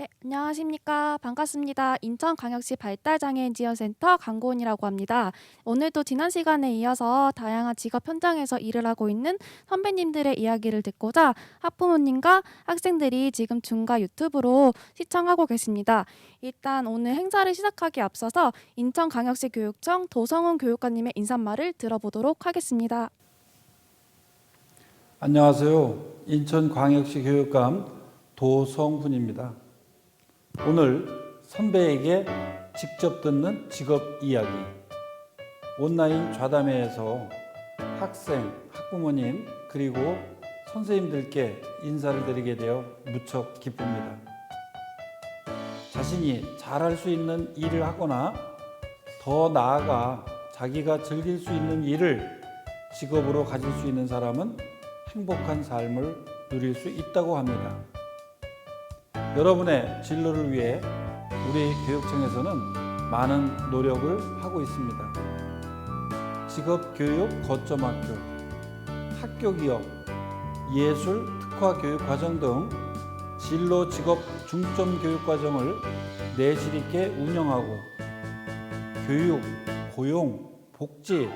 네, 안녕하십니까. 반갑습니다. 인천광역시 발달장애인 지원센터 강고은이라고 합니다. 오늘도 지난 시간에 이어서 다양한 직업 현장에서 일을 하고 있는 선배님들의 이야기를 듣고자 학부모님과 학생들이 지금 줌과 유튜브로 시청하고 계십니다. 일단 오늘 행사를 시작하기 앞서서 인천광역시 교육청 도성훈 교육관님의 인사말을 들어보도록 하겠습니다. 안녕하세요. 인천광역시 교육감 도성훈입니다. 오늘 선배에게 직접 듣는 직업 이야기, 온라인 좌담회에서 학생, 학부모님 그리고 선생님들께 인사를 드리게 되어 무척 기쁩니다. 자신이 잘할 수 있는 일을 하거나 더 나아가 자기가 즐길 수 있는 일을 직업으로 가질 수 있는 사람은 행복한 삶을 누릴 수 있다고 합니다. 여러분의 진로를 위해 우리 교육청에서는 많은 노력을 하고 있습니다. 직업교육 거점학교, 학교기업, 예술 특화교육과정 등 진로 직업 중점 교육과정을 내실 있게 운영하고 교육, 고용, 복지,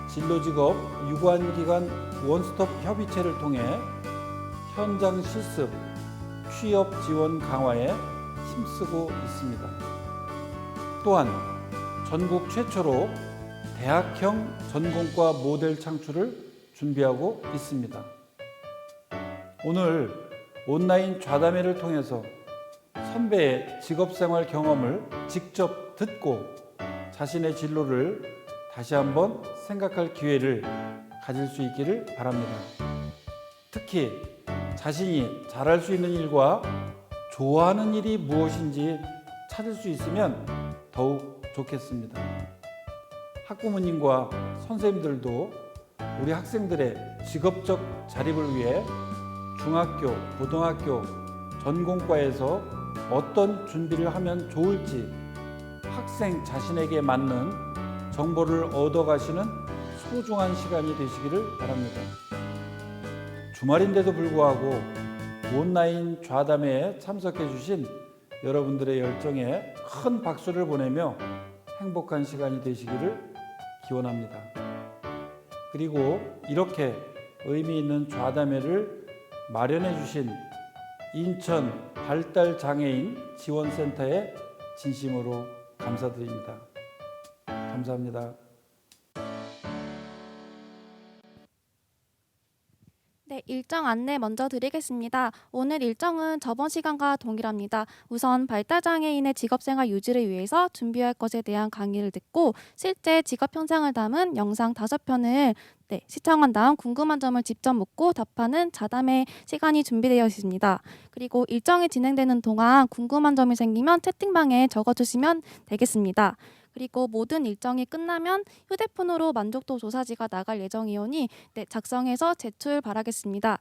진로직업 유관기관 원스톱 협의체를 통해 현장 실습, 취업 지원 강화에 힘쓰고 있습니다. 또한 전국 최초로 대학형 전공과 모델 창출을 준비하고 있습니다. 오늘 온라인 좌담회를 통해서 선배의 직업생활 경험을 직접 듣고 자신의 진로를 다시 한번 생각할 기회를 가질 수 있기를 바랍니다. 특히 자신이 잘할 수 있는 일과 좋아하는 일이 무엇인지 찾을 수 있으면 더욱 좋겠습니다. 학부모님과 선생님들도 우리 학생들의 직업적 자립을 위해 중학교, 고등학교, 전공과에서 어떤 준비를 하면 좋을지 학생 자신에게 맞는 정보를 얻어가시는 소중한 시간이 되시기를 바랍니다. 주말인데도 불구하고 온라인 좌담회에 참석해 주신 여러분들의 열정에 큰 박수를 보내며 행복한 시간이 되시기를 기원합니다. 그리고 이렇게 의미 있는 좌담회를 마련해 주신 인천 발달장애인 지원센터에 진심으로 감사드립니다. 감사합니다. 네, 일정 안내 먼저 드리겠습니다. 오늘 일정은 저번 시간과 동일합니다. 우선 발달장애인의 직업생활 유지를 위해서 준비할 것에 대한 강의를 듣고 실제 직업 현장을 담은 영상 5편을 시청한 다음 궁금한 점을 직접 묻고 답하는 자담회 시간이 준비되어 있습니다. 그리고 일정이 진행되는 동안 궁금한 점이 생기면 채팅방에 적어주시면 되겠습니다. 그리고 모든 일정이 끝나면 휴대폰으로 만족도 조사지가 나갈 예정이오니 작성해서 제출 바라겠습니다.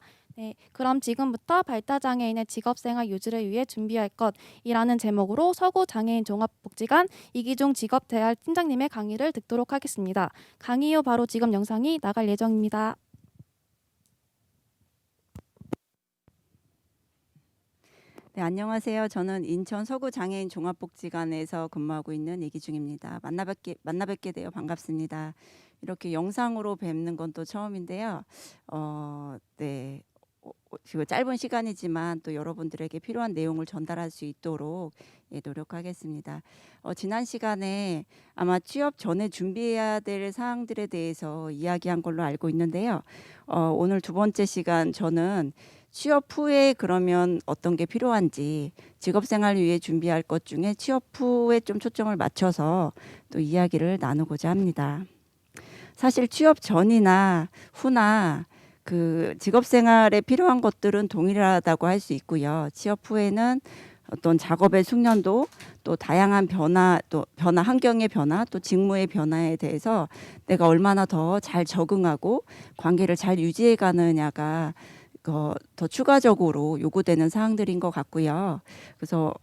그럼 지금부터 발달장애인의 직업생활 유지를 위해 준비할 것이라는 제목으로 서구장애인 종합복지관 이기중 직업대알 팀장님의 강의를 듣도록 하겠습니다. 강의 후 바로 지금 영상이 나갈 예정입니다. 네, 안녕하세요. 저는 인천 서구장애인 종합복지관에서 근무하고 있는 이기중입니다. 만나뵙게 되어 반갑습니다. 이렇게 영상으로 뵙는 건 또 처음인데요. 네. 지금 짧은 시간이지만 또 여러분들에게 필요한 내용을 전달할 수 있도록 노력하겠습니다. 지난 시간에 아마 취업 전에 준비해야 될 사항들에 대해서 이야기한 걸로 알고 있는데요. 오늘 두 번째 시간 저는 취업 후에 그러면 어떤 게 필요한지 직업생활 위해 준비할 것 중에 취업 후에 좀 초점을 맞춰서 또 이야기를 나누고자 합니다. 사실 취업 전이나 후나 그 직업생활에 필요한 것들은 동일하다고 할 수 있고요. 취업 후에는 어떤 작업의 숙련도 또 다양한 변화 환경의 변화 또 직무의 변화에 대해서 내가 얼마나 더 잘 적응하고 관계를 잘 유지해 가느냐가 더 추가적으로 요구되는 사항들인 것 같고요. 그래서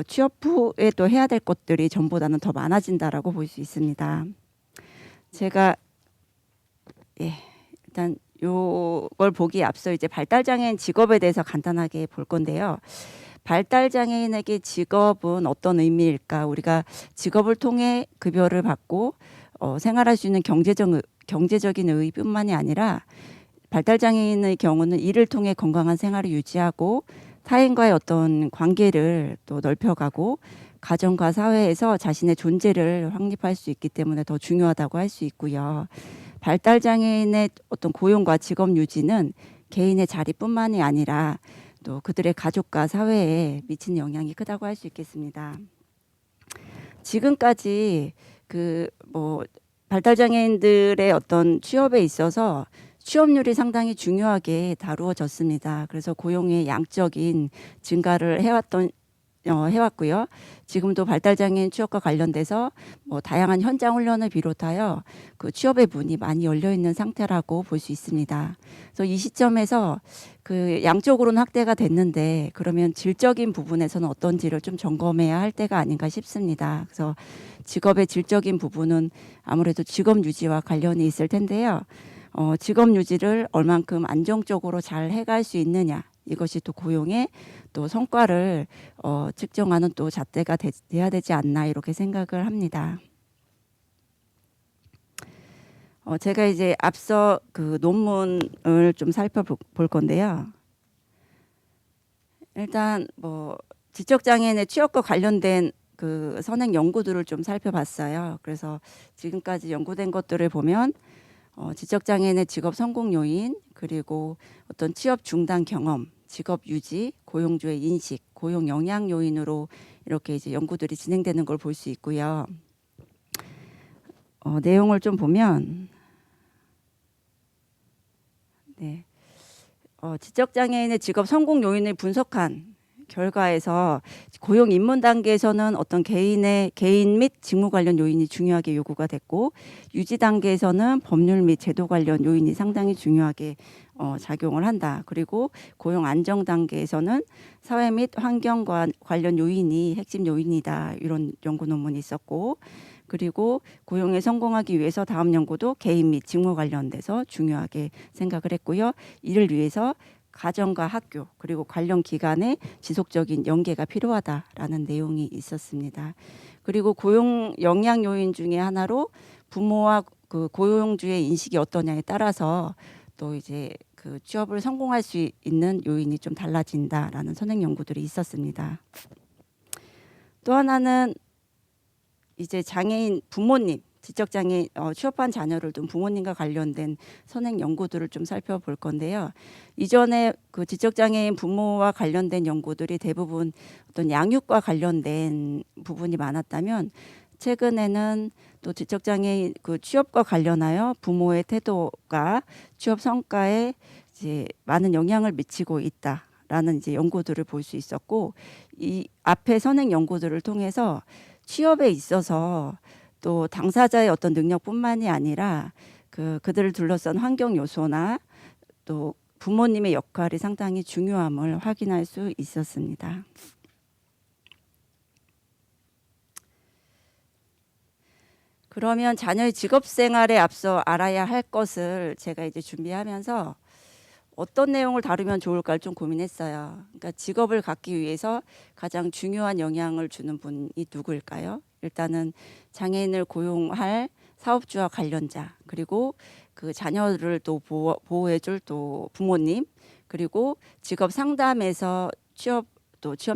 취업 후에 또 해야 될 것들이 전보다는 더 많아진다라고 볼 수 있습니다. 제가 일단 요걸 보기에 앞서 이제 발달장애인 직업에 대해서 간단하게 볼 건데요. 발달 장애인에게 직업은 어떤 의미일까? 우리가 직업을 통해 급여를 받고 생활할 수 있는 경제적인 의의뿐만이 아니라 발달 장애인의 경우는 이를 통해 건강한 생활을 유지하고 타인과의 어떤 관계를 또 넓혀가고 가정과 사회에서 자신의 존재를 확립할 수 있기 때문에 더 중요하다고 할 수 있고요. 발달 장애인의 어떤 고용과 직업 유지는 개인의 자리뿐만이 아니라 또 그들의 가족과 사회에 미치는 영향이 크다고 할 수 있겠습니다. 지금까지 발달 장애인들의 어떤 취업에 있어서 취업률이 상당히 중요하게 다루어졌습니다. 그래서 고용의 양적인 증가를 해왔고요. 지금도 발달장애인 취업과 관련돼서 다양한 현장 훈련을 비롯하여 그 취업의 문이 많이 열려 있는 상태라고 볼 수 있습니다. 그래서 이 시점에서 그 양적으로는 확대가 됐는데 그러면 질적인 부분에서는 어떤지를 좀 점검해야 할 때가 아닌가 싶습니다. 그래서 직업의 질적인 부분은 아무래도 직업 유지와 관련이 있을 텐데요. 직업 유지를 얼만큼 안정적으로 잘 해갈 수 있느냐, 이것이 또 고용의 또 성과를 측정하는 또 잣대가 돼야 되지 않나 이렇게 생각을 합니다. 제가 이제 앞서 그 논문을 좀 살펴볼 건데요. 일단 지적장애인의 취업과 관련된 그 선행 연구들을 좀 살펴봤어요. 그래서 지금까지 연구된 것들을 보면 지적장애인의 직업 성공 요인, 그리고 어떤 취업 중단 경험, 직업 유지, 고용주의 인식, 고용 영향 요인으로 이렇게 이제 연구들이 진행되는 걸 볼 수 있고요. 내용을 좀 보면, 네, 지적장애인의 직업 성공 요인을 분석한 결과에서 고용 입문 단계에서는 어떤 개인 및 직무 관련 요인이 중요하게 요구가 됐고, 유지 단계에서는 법률 및 제도 관련 요인이 상당히 중요하게 작용을 한다. 그리고 고용 안정 단계에서는 사회 및 환경 관련 요인이 핵심 요인이다. 이런 연구 논문이 있었고, 그리고 고용에 성공하기 위해서 다음 연구도 개인 및 직무 관련돼서 중요하게 생각을 했고요. 이를 위해서 가정과 학교 그리고 관련 기관의 지속적인 연계가 필요하다라는 내용이 있었습니다. 그리고 고용 영향 요인 중에 하나로 부모와 그 고용주의 인식이 어떠냐에 따라서 또 이제 그 취업을 성공할 수 있는 요인이 좀 달라진다라는 선행 연구들이 있었습니다. 또 하나는 이제 장애인 부모님, 지적장애인 취업한 자녀를 둔 부모님과 관련된 선행 연구들을 좀 살펴볼 건데요. 이전에 그 지적장애인 부모와 관련된 연구들이 대부분 어떤 양육과 관련된 부분이 많았다면 최근에는 또 지적장애인 그 취업과 관련하여 부모의 태도가 취업 성과에 이제 많은 영향을 미치고 있다라는 이제 연구들을 볼 수 있었고, 이 앞에 선행 연구들을 통해서 취업에 있어서 또 당사자의 어떤 능력뿐만이 아니라 그들을 둘러싼 환경 요소나 또 부모님의 역할이 상당히 중요함을 확인할 수 있었습니다. 그러면 자녀의 직업 생활에 앞서 알아야 할 것을 제가 이제 준비하면서 어떤 내용을 다루면 좋을까를 좀 고민했어요. 그러니까 직업을 갖기 위해서 가장 중요한 영향을 주는 분이 누구일까요? 일단은 장애인을 고용할 사업주와 관련자, 그리고 그 자녀를 또 보호해줄 또 부모님, 그리고 직업 상담에서 취업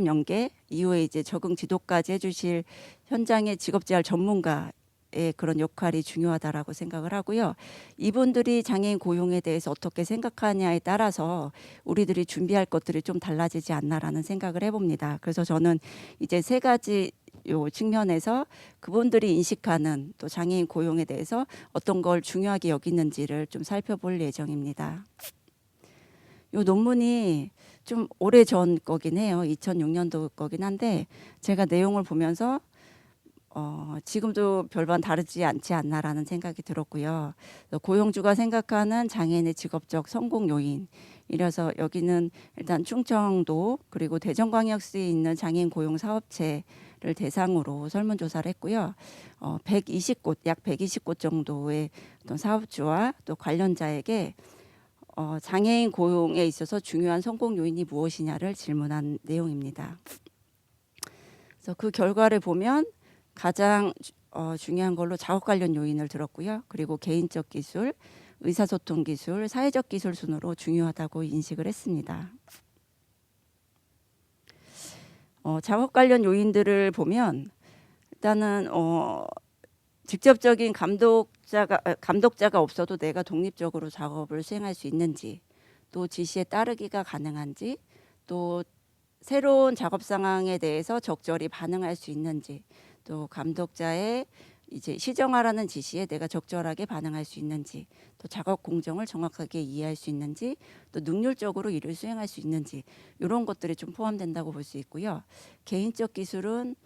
연계 이후에 이제 적응 지도까지 해주실 현장의 직업 재활 전문가 그런 역할이 중요하다라고 생각을 하고요. 이분들이 장애인 고용에 대해서 어떻게 생각하냐에 따라서 우리들이 준비할 것들이 좀 달라지지 않나라는 생각을 해봅니다. 그래서 저는 이제 세 가지 요 측면에서 그분들이 인식하는 또 장애인 고용에 대해서 어떤 걸 중요하게 여기는지를 좀 살펴볼 예정입니다. 요 논문이 좀 오래전 거긴 해요. 2006년도 거긴 한데 제가 내용을 보면서 지금도 별반 다르지 않지 않나라는 생각이 들었고요. 고용주가 생각하는 장애인의 직업적 성공 요인, 이래서 여기는 일단 충청도 그리고 대전광역시에 있는 장애인 고용 사업체를 대상으로 설문조사를 했고요. 120곳, 약 120곳 정도의 어떤 사업주와 또 관련자에게 장애인 고용에 있어서 중요한 성공 요인이 무엇이냐를 질문한 내용입니다. 그래서 그 결과를 보면 가장 중요한 걸로 작업 관련 요인을 들었고요. 그리고 개인적 기술, 의사소통 기술, 사회적 기술 순으로 중요하다고 인식을 했습니다. 작업 관련 요인들을 보면 일단은 직접적인 감독자가 없어도 내가 독립적으로 작업을 수행할 수 있는지, 또 지시에 따르기가 가능한지, 또 새로운 작업 상황에 대해서 적절히 반응할 수 있는지, 또 감독자의 이제 시정하라는 지시에 내가 적절하게 반응할 수 있는지, 또 작업 공정을 정확하게 이해할 수 있는지, 또 능률적으로 일을 수행할 수 있는지, 이런 것들이 좀 포함된다고 볼 수 있고요. 개인적 기술은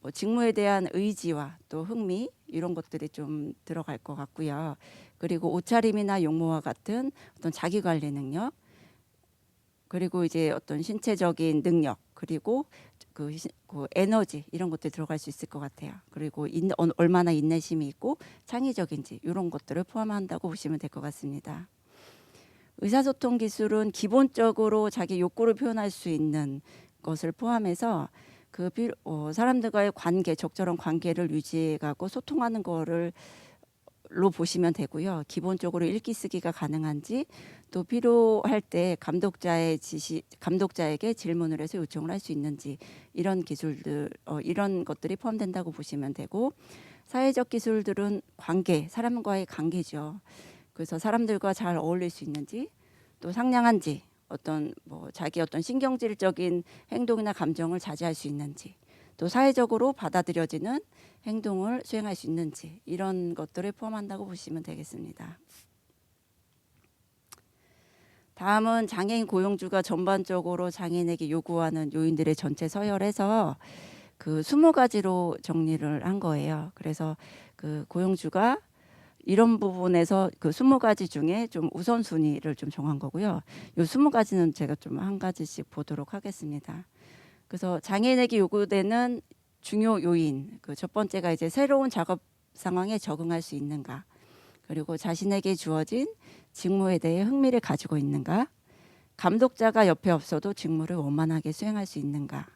뭐 직무에 대한 의지와 또 흥미, 이런 것들이 좀 들어갈 것 같고요. 그리고 옷차림이나 용모와 같은 어떤 자기 관리 능력, 그리고 이제 어떤 신체적인 능력, 그리고 그 에너지, 이런 것들이 들어갈 수 있을 것 같아요. 그리고 얼마나 인내심이 있고 창의적인지, 이런 것들을 포함한다고 보시면 될 것 같습니다. 의사소통 기술은 기본적으로 자기 욕구를 표현할 수 있는 것을 포함해서 사람들과의 관계, 적절한 관계를 유지해가고 소통하는 거를 로 보시면 되고요. 기본적으로 읽기 쓰기가 가능한지, 또 필요할 때 감독자에게 질문을 해서 요청을 할 수 있는지, 이런 기술들, 이런 것들이 포함된다고 보시면 되고, 사회적 기술들은 사람과의 관계죠. 그래서 사람들과 잘 어울릴 수 있는지, 또 상냥한지, 자기 신경질적인 행동이나 감정을 자제할 수 있는지, 또 사회적으로 받아들여지는 행동을 수행할 수 있는지, 이런 것들을 포함한다고 보시면 되겠습니다. 다음은 장애인 고용주가 전반적으로 장애인에게 요구하는 요인들의 전체 서열에서 그 20가지로 정리를 한 거예요. 그래서 그 고용주가 이런 부분에서 그 20가지 중에 좀 우선순위를 좀 정한 거고요. 이 20가지는 제가 좀 한 가지씩 보도록 하겠습니다. 그래서 장애인에게 요구되는 중요 요인, 그 첫 번째가 이제 새로운 작업 상황에 적응할 수 있는가, 그리고 자신에게 주어진 직무에 대해 흥미를 가지고 있는가, 감독자가 옆에 없어도 직무를 원만하게 수행할 수 있는가,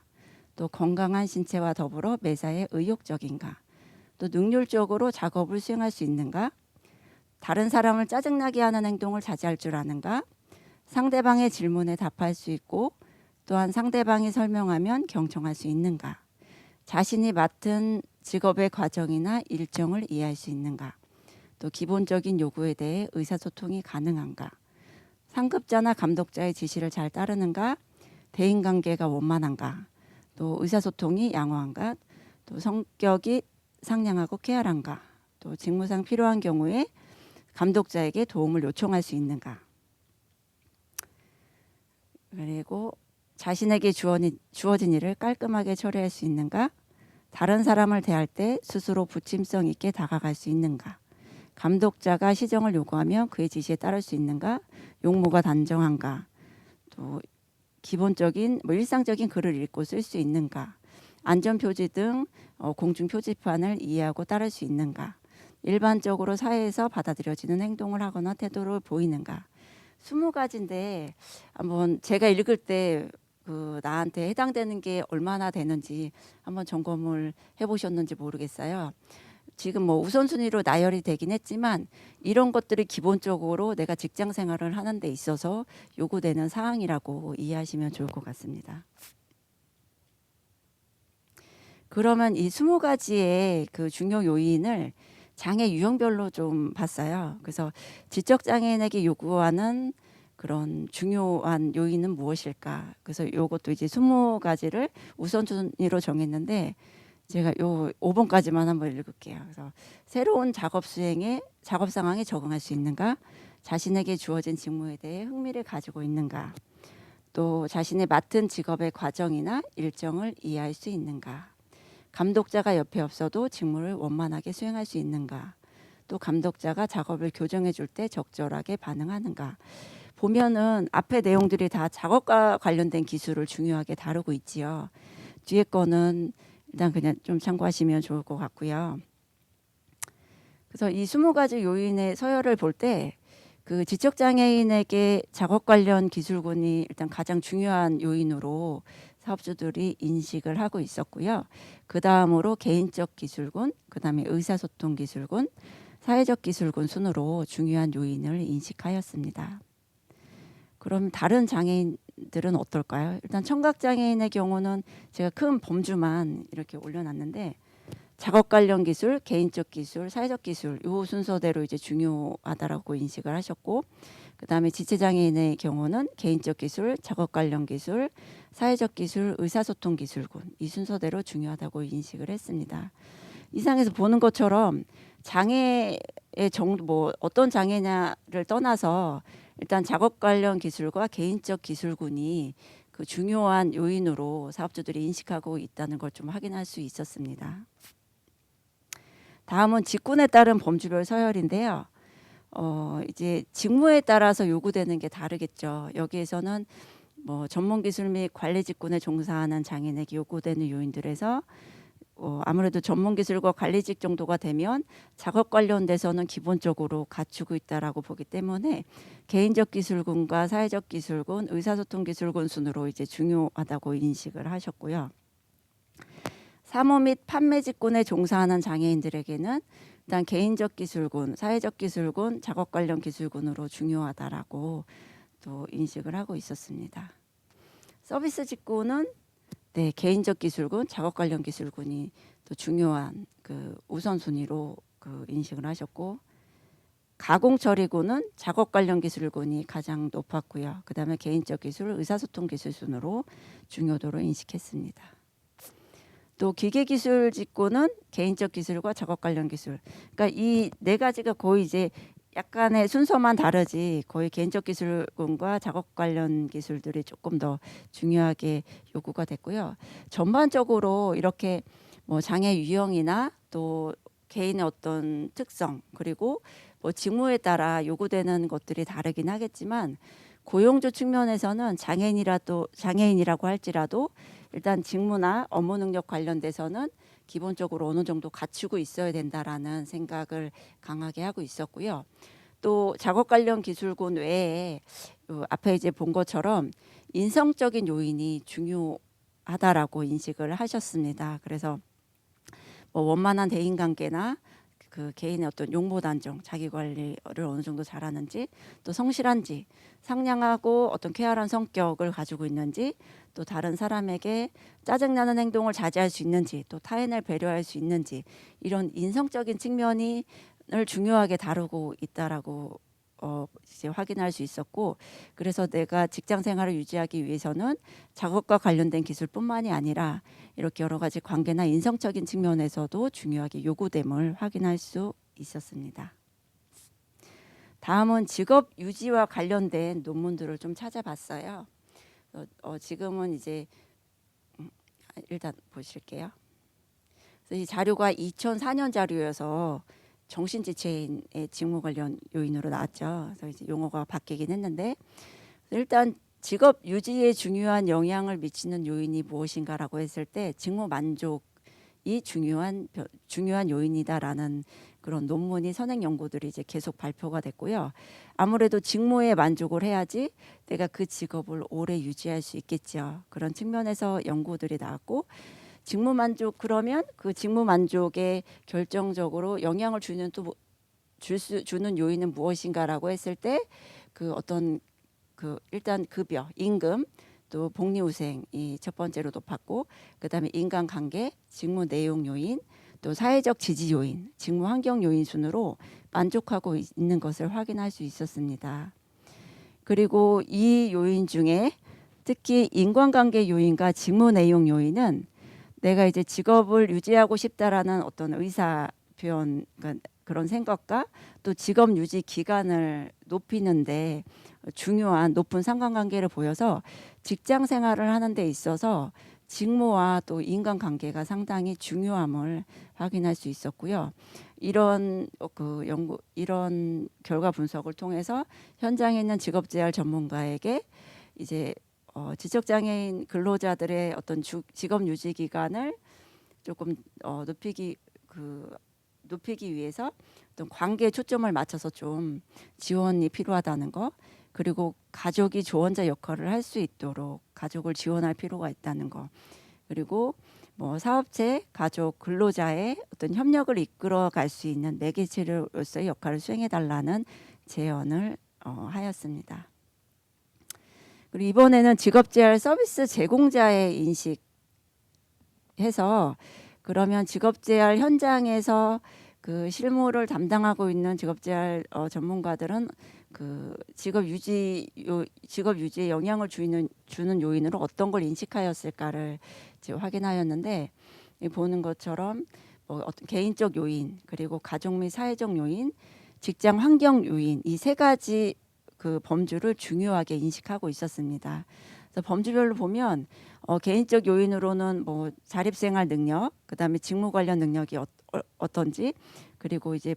또 건강한 신체와 더불어 매사에 의욕적인가, 또 능률적으로 작업을 수행할 수 있는가, 다른 사람을 짜증나게 하는 행동을 자제할 줄 아는가, 상대방의 질문에 답할 수 있고 또한 상대방이 설명하면 경청할 수 있는가, 자신이 맡은 직업의 과정이나 일정을 이해할 수 있는가, 또 기본적인 요구에 대해 의사소통이 가능한가, 상급자나 감독자의 지시를 잘 따르는가, 대인관계가 원만한가, 또 의사소통이 양호한가, 또 성격이 상냥하고 쾌활한가, 또 직무상 필요한 경우에 감독자에게 도움을 요청할 수 있는가, 그리고 자신에게 주어진 일을 깔끔하게 처리할 수 있는가, 다른 사람을 대할 때 스스로 부침성 있게 다가갈 수 있는가, 감독자가 시정을 요구하면 그의 지시에 따를 수 있는가, 용모가 단정한가, 또 기본적인 일상적인 글을 읽고 쓸 수 있는가, 안전표지 등 공중 표지판을 이해하고 따를 수 있는가, 일반적으로 사회에서 받아들여지는 행동을 하거나 태도를 보이는가. 20가지인데 한번 제가 읽을 때 나한테 해당되는 게 얼마나 되는지 한번 점검을 해보셨는지 모르겠어요. 지금 뭐 우선순위로 나열이 되긴 했지만 이런 것들이 기본적으로 내가 직장 생활을 하는 데 있어서 요구되는 사항이라고 이해하시면 좋을 것 같습니다. 그러면 이 20가지의 그 중요 요인을 장애 유형별로 좀 봤어요. 그래서 지적장애인에게 요구하는 그런 중요한 요인은 무엇일까? 그래서 이것도 이제 20가지를 우선순위로 정했는데 제가 요 5번까지만 한번 읽을게요. 그래서 새로운 작업 상황에 적응할 수 있는가? 자신에게 주어진 직무에 대해 흥미를 가지고 있는가? 또 자신의 맡은 직업의 과정이나 일정을 이해할 수 있는가? 감독자가 옆에 없어도 직무를 원만하게 수행할 수 있는가? 또 감독자가 작업을 교정해 줄 때 적절하게 반응하는가? 보면은 앞에 내용들이 다 작업과 관련된 기술을 중요하게 다루고 있지요. 뒤에 거는 일단 그냥 좀 참고하시면 좋을 것 같고요. 그래서 이 20가지 요인의 서열을 볼 때 그 지적 장애인에게 작업 관련 기술군이 일단 가장 중요한 요인으로 사업주들이 인식을 하고 있었고요. 그 다음으로 개인적 기술군, 그 다음에 의사소통 기술군, 사회적 기술군 순으로 중요한 요인을 인식하였습니다. 그럼 다른 장애인들은 어떨까요? 일단 청각 장애인의 경우는 제가 큰 범주만 이렇게 올려놨는데 작업 관련 기술, 개인적 기술, 사회적 기술 요 순서대로 이제 중요하다라고 인식을 하셨고, 그다음에 지체 장애인의 경우는 개인적 기술, 작업 관련 기술, 사회적 기술, 의사소통 기술군 이 순서대로 중요하다고 인식을 했습니다. 이상에서 보는 것처럼 장애의 정도 뭐 어떤 장애냐를 떠나서 일단 작업 관련 기술과 개인적 기술군이 그 중요한 요인으로 사업주들이 인식하고 있다는 걸 좀 확인할 수 있었습니다. 다음은 직군에 따른 범주별 서열인데요. 이제 직무에 따라서 요구되는 게 다르겠죠. 여기에서는 뭐 전문 기술 및 관리 직군에 종사하는 장애인에게 요구되는 요인들에서 아무래도 전문 기술과 관리직 정도가 되면 작업 관련돼서는 기본적으로 갖추고 있다라고 보기 때문에 개인적 기술군과 사회적 기술군, 의사소통 기술군 순으로 이제 중요하다고 인식을 하셨고요. 사무 및 판매 직군에 종사하는 장애인들에게는 일단 개인적 기술군, 사회적 기술군, 작업 관련 기술군으로 중요하다라고 또 인식을 하고 있었습니다. 서비스 직군은 네, 개인적 기술군, 작업 관련 기술군이 또 중요한 그 우선순위로 그 인식을 하셨고, 가공 처리군은 작업 관련 기술군이 가장 높았고요. 그다음에 개인적 기술, 의사소통 기술 순으로 중요도로 인식했습니다. 또 기계기술 직군은 개인적 기술과 작업 관련 기술. 그러니까 이 네 가지가 거의 이제 약간의 순서만 다르지 거의 개인적 기술군과 작업 관련 기술들이 조금 더 중요하게 요구가 됐고요. 전반적으로 이렇게 뭐 장애 유형이나 또 개인의 어떤 특성 그리고 뭐 직무에 따라 요구되는 것들이 다르긴 하겠지만 고용주 측면에서는 장애인이라고 할지라도 일단 직무나 업무 능력 관련돼서는 기본적으로 어느 정도 갖추고 있어야 된다라는 생각을 강하게 하고 있었고요. 또 작업 관련 기술군 외에 앞에 이제 본 것처럼 인성적인 요인이 중요하다라고 인식을 하셨습니다. 그래서 뭐 원만한 대인관계나 그 개인의 어떤 용모 단정, 자기 관리를 어느 정도 잘하는지, 또 성실한지, 상냥하고 어떤 쾌활한 성격을 가지고 있는지, 또 다른 사람에게 짜증나는 행동을 자제할 수 있는지, 또 타인을 배려할 수 있는지 이런 인성적인 측면을 중요하게 다루고 있다라고 이제 확인할 수 있었고, 그래서 내가 직장 생활을 유지하기 위해서는 작업과 관련된 기술뿐만이 아니라 이렇게 여러 가지 관계나 인성적인 측면에서도 중요하게 요구됨을 확인할 수 있었습니다. 다음은 직업 유지와 관련된 논문들을 좀 찾아봤어요. 지금은 이제 일단 보실게요. 그래서 이 자료가 2004년 자료여서 정신지체인의 직무 관련 요인으로 나왔죠. 그래서 이제 용어가 바뀌긴 했는데 일단 직업 유지에 중요한 영향을 미치는 요인이 무엇인가라고 했을 때 직무 만족이 중요한 요인이다라는 그런 논문이 선행 연구들이 이제 계속 발표가 됐고요. 아무래도 직무에 만족을 해야지 내가 그 직업을 오래 유지할 수 있겠죠. 그런 측면에서 연구들이 나왔고 직무 만족 그러면 그 직무 만족에 결정적으로 영향을 주는 또 주는 요인은 무엇인가라고 했을 때 그 어떤 그 일단 급여, 임금, 또 복리후생이 첫 번째로 높았고 그다음에 인간관계, 직무 내용 요인, 또 사회적 지지 요인, 직무 환경 요인 순으로 만족하고 있는 것을 확인할 수 있었습니다. 그리고 이 요인 중에 특히 인간관계 요인과 직무 내용 요인은 내가 이제 직업을 유지하고 싶다라는 어떤 의사 표현 그런 생각과 또 직업 유지 기간을 높이는데 중요한 높은 상관관계를 보여서 직장 생활을 하는 데 있어서 직무와 또 인간관계가 상당히 중요함을 확인할 수 있었고요. 이런 이런 결과 분석을 통해서 현장에 있는 직업재활 전문가에게 이제 지적장애인 근로자들의 어떤 직업 유지 기간을 조금 높이기 높이기 위해서 어떤 관계에 초점을 맞춰서 좀 지원이 필요하다는 거, 그리고 가족이 조언자 역할을 할 수 있도록 가족을 지원할 필요가 있다는 거, 그리고 뭐 사업체, 가족, 근로자의 어떤 협력을 이끌어 갈 수 있는 매개체로서의 역할을 수행해 달라는 제언을 하였습니다. 그리고 이번에는 직업재활 서비스 제공자의 인식해서, 그러면 직업재활 현장에서 그 실무를 담당하고 있는 직업재활 전문가들은 그 직업 유지에 영향을 주는 요인으로 어떤 걸 인식하였을까를 이제 확인하였는데, 보는 것처럼 뭐 어떤 개인적 요인, 그리고 가족 및 사회적 요인, 직장 환경 요인, 이 세 가지 그 범주를 중요하게 인식하고 있었습니다. 그래서 범주별로 보면 개인적 요인으로는 뭐 자립생활 능력, 그다음에 직무 관련 능력이 어떤지, 그리고 이제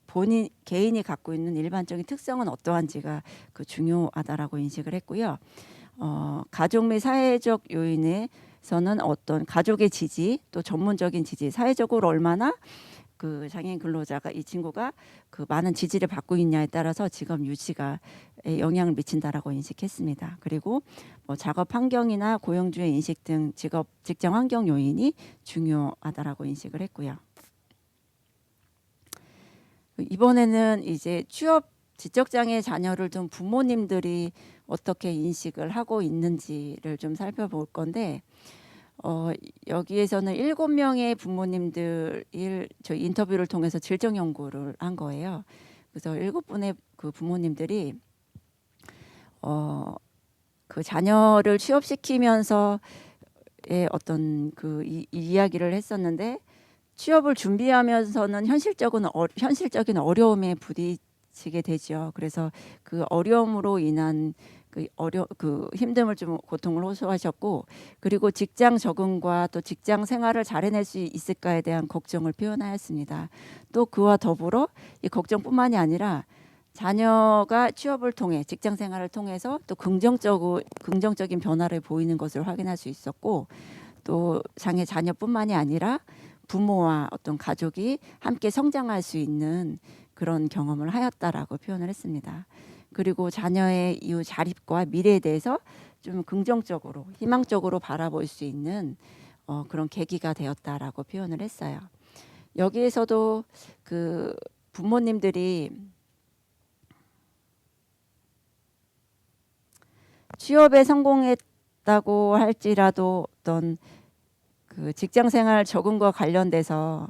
본인 개인이 갖고 있는 일반적인 특성은 어떠한지가 그 중요하다라고 인식을 했고요. 가족 및 사회적 요인에서는 어떤 가족의 지지, 또 전문적인 지지, 사회적으로 얼마나 그 장애인 근로자가, 이 친구가 그 많은 지지를 받고 있냐에 따라서 직업 유지가 영향을 미친다라고 인식했습니다. 그리고 뭐 작업 환경이나 고용주의 인식 등 직장 환경 요인이 중요하다라고 인식을 했고요. 이번에는 이제 취업 지적장애 자녀를 둔 부모님들이 어떻게 인식을 하고 있는지를 좀 살펴볼 건데, 여기에서는 7명의 부모님들을 저희 인터뷰를 통해서 질적 연구를 한 거예요. 그래서 7분의 그 부모님들이 그 자녀를 취업시키면서의 어떤 그 이야기를 했었는데, 취업을 준비하면서는 현실적인 어려움에 부딪히게 되죠. 그래서 그 어려움으로 인한 그 힘듦을 좀 고통을 호소하셨고, 그리고 직장 적응과 또 직장 생활을 잘 해낼 수 있을까에 대한 걱정을 표현하였습니다. 또 그와 더불어 이 걱정뿐만이 아니라 자녀가 취업을 통해 직장 생활을 통해서 또 긍정적인 변화를 보이는 것을 확인할 수 있었고, 또 자녀뿐만이 아니라 부모와 어떤 가족이 함께 성장할 수 있는 그런 경험을 하였다라고 표현을 했습니다. 그리고 자녀의 이후 자립과 미래에 대해서 좀 긍정적으로, 희망적으로 바라볼 수 있는 그런 계기가 되었다라고 표현을 했어요. 여기에서도 그 부모님들이 취업에 성공했다고 할지라도 어떤 그 직장생활 적응과 관련돼서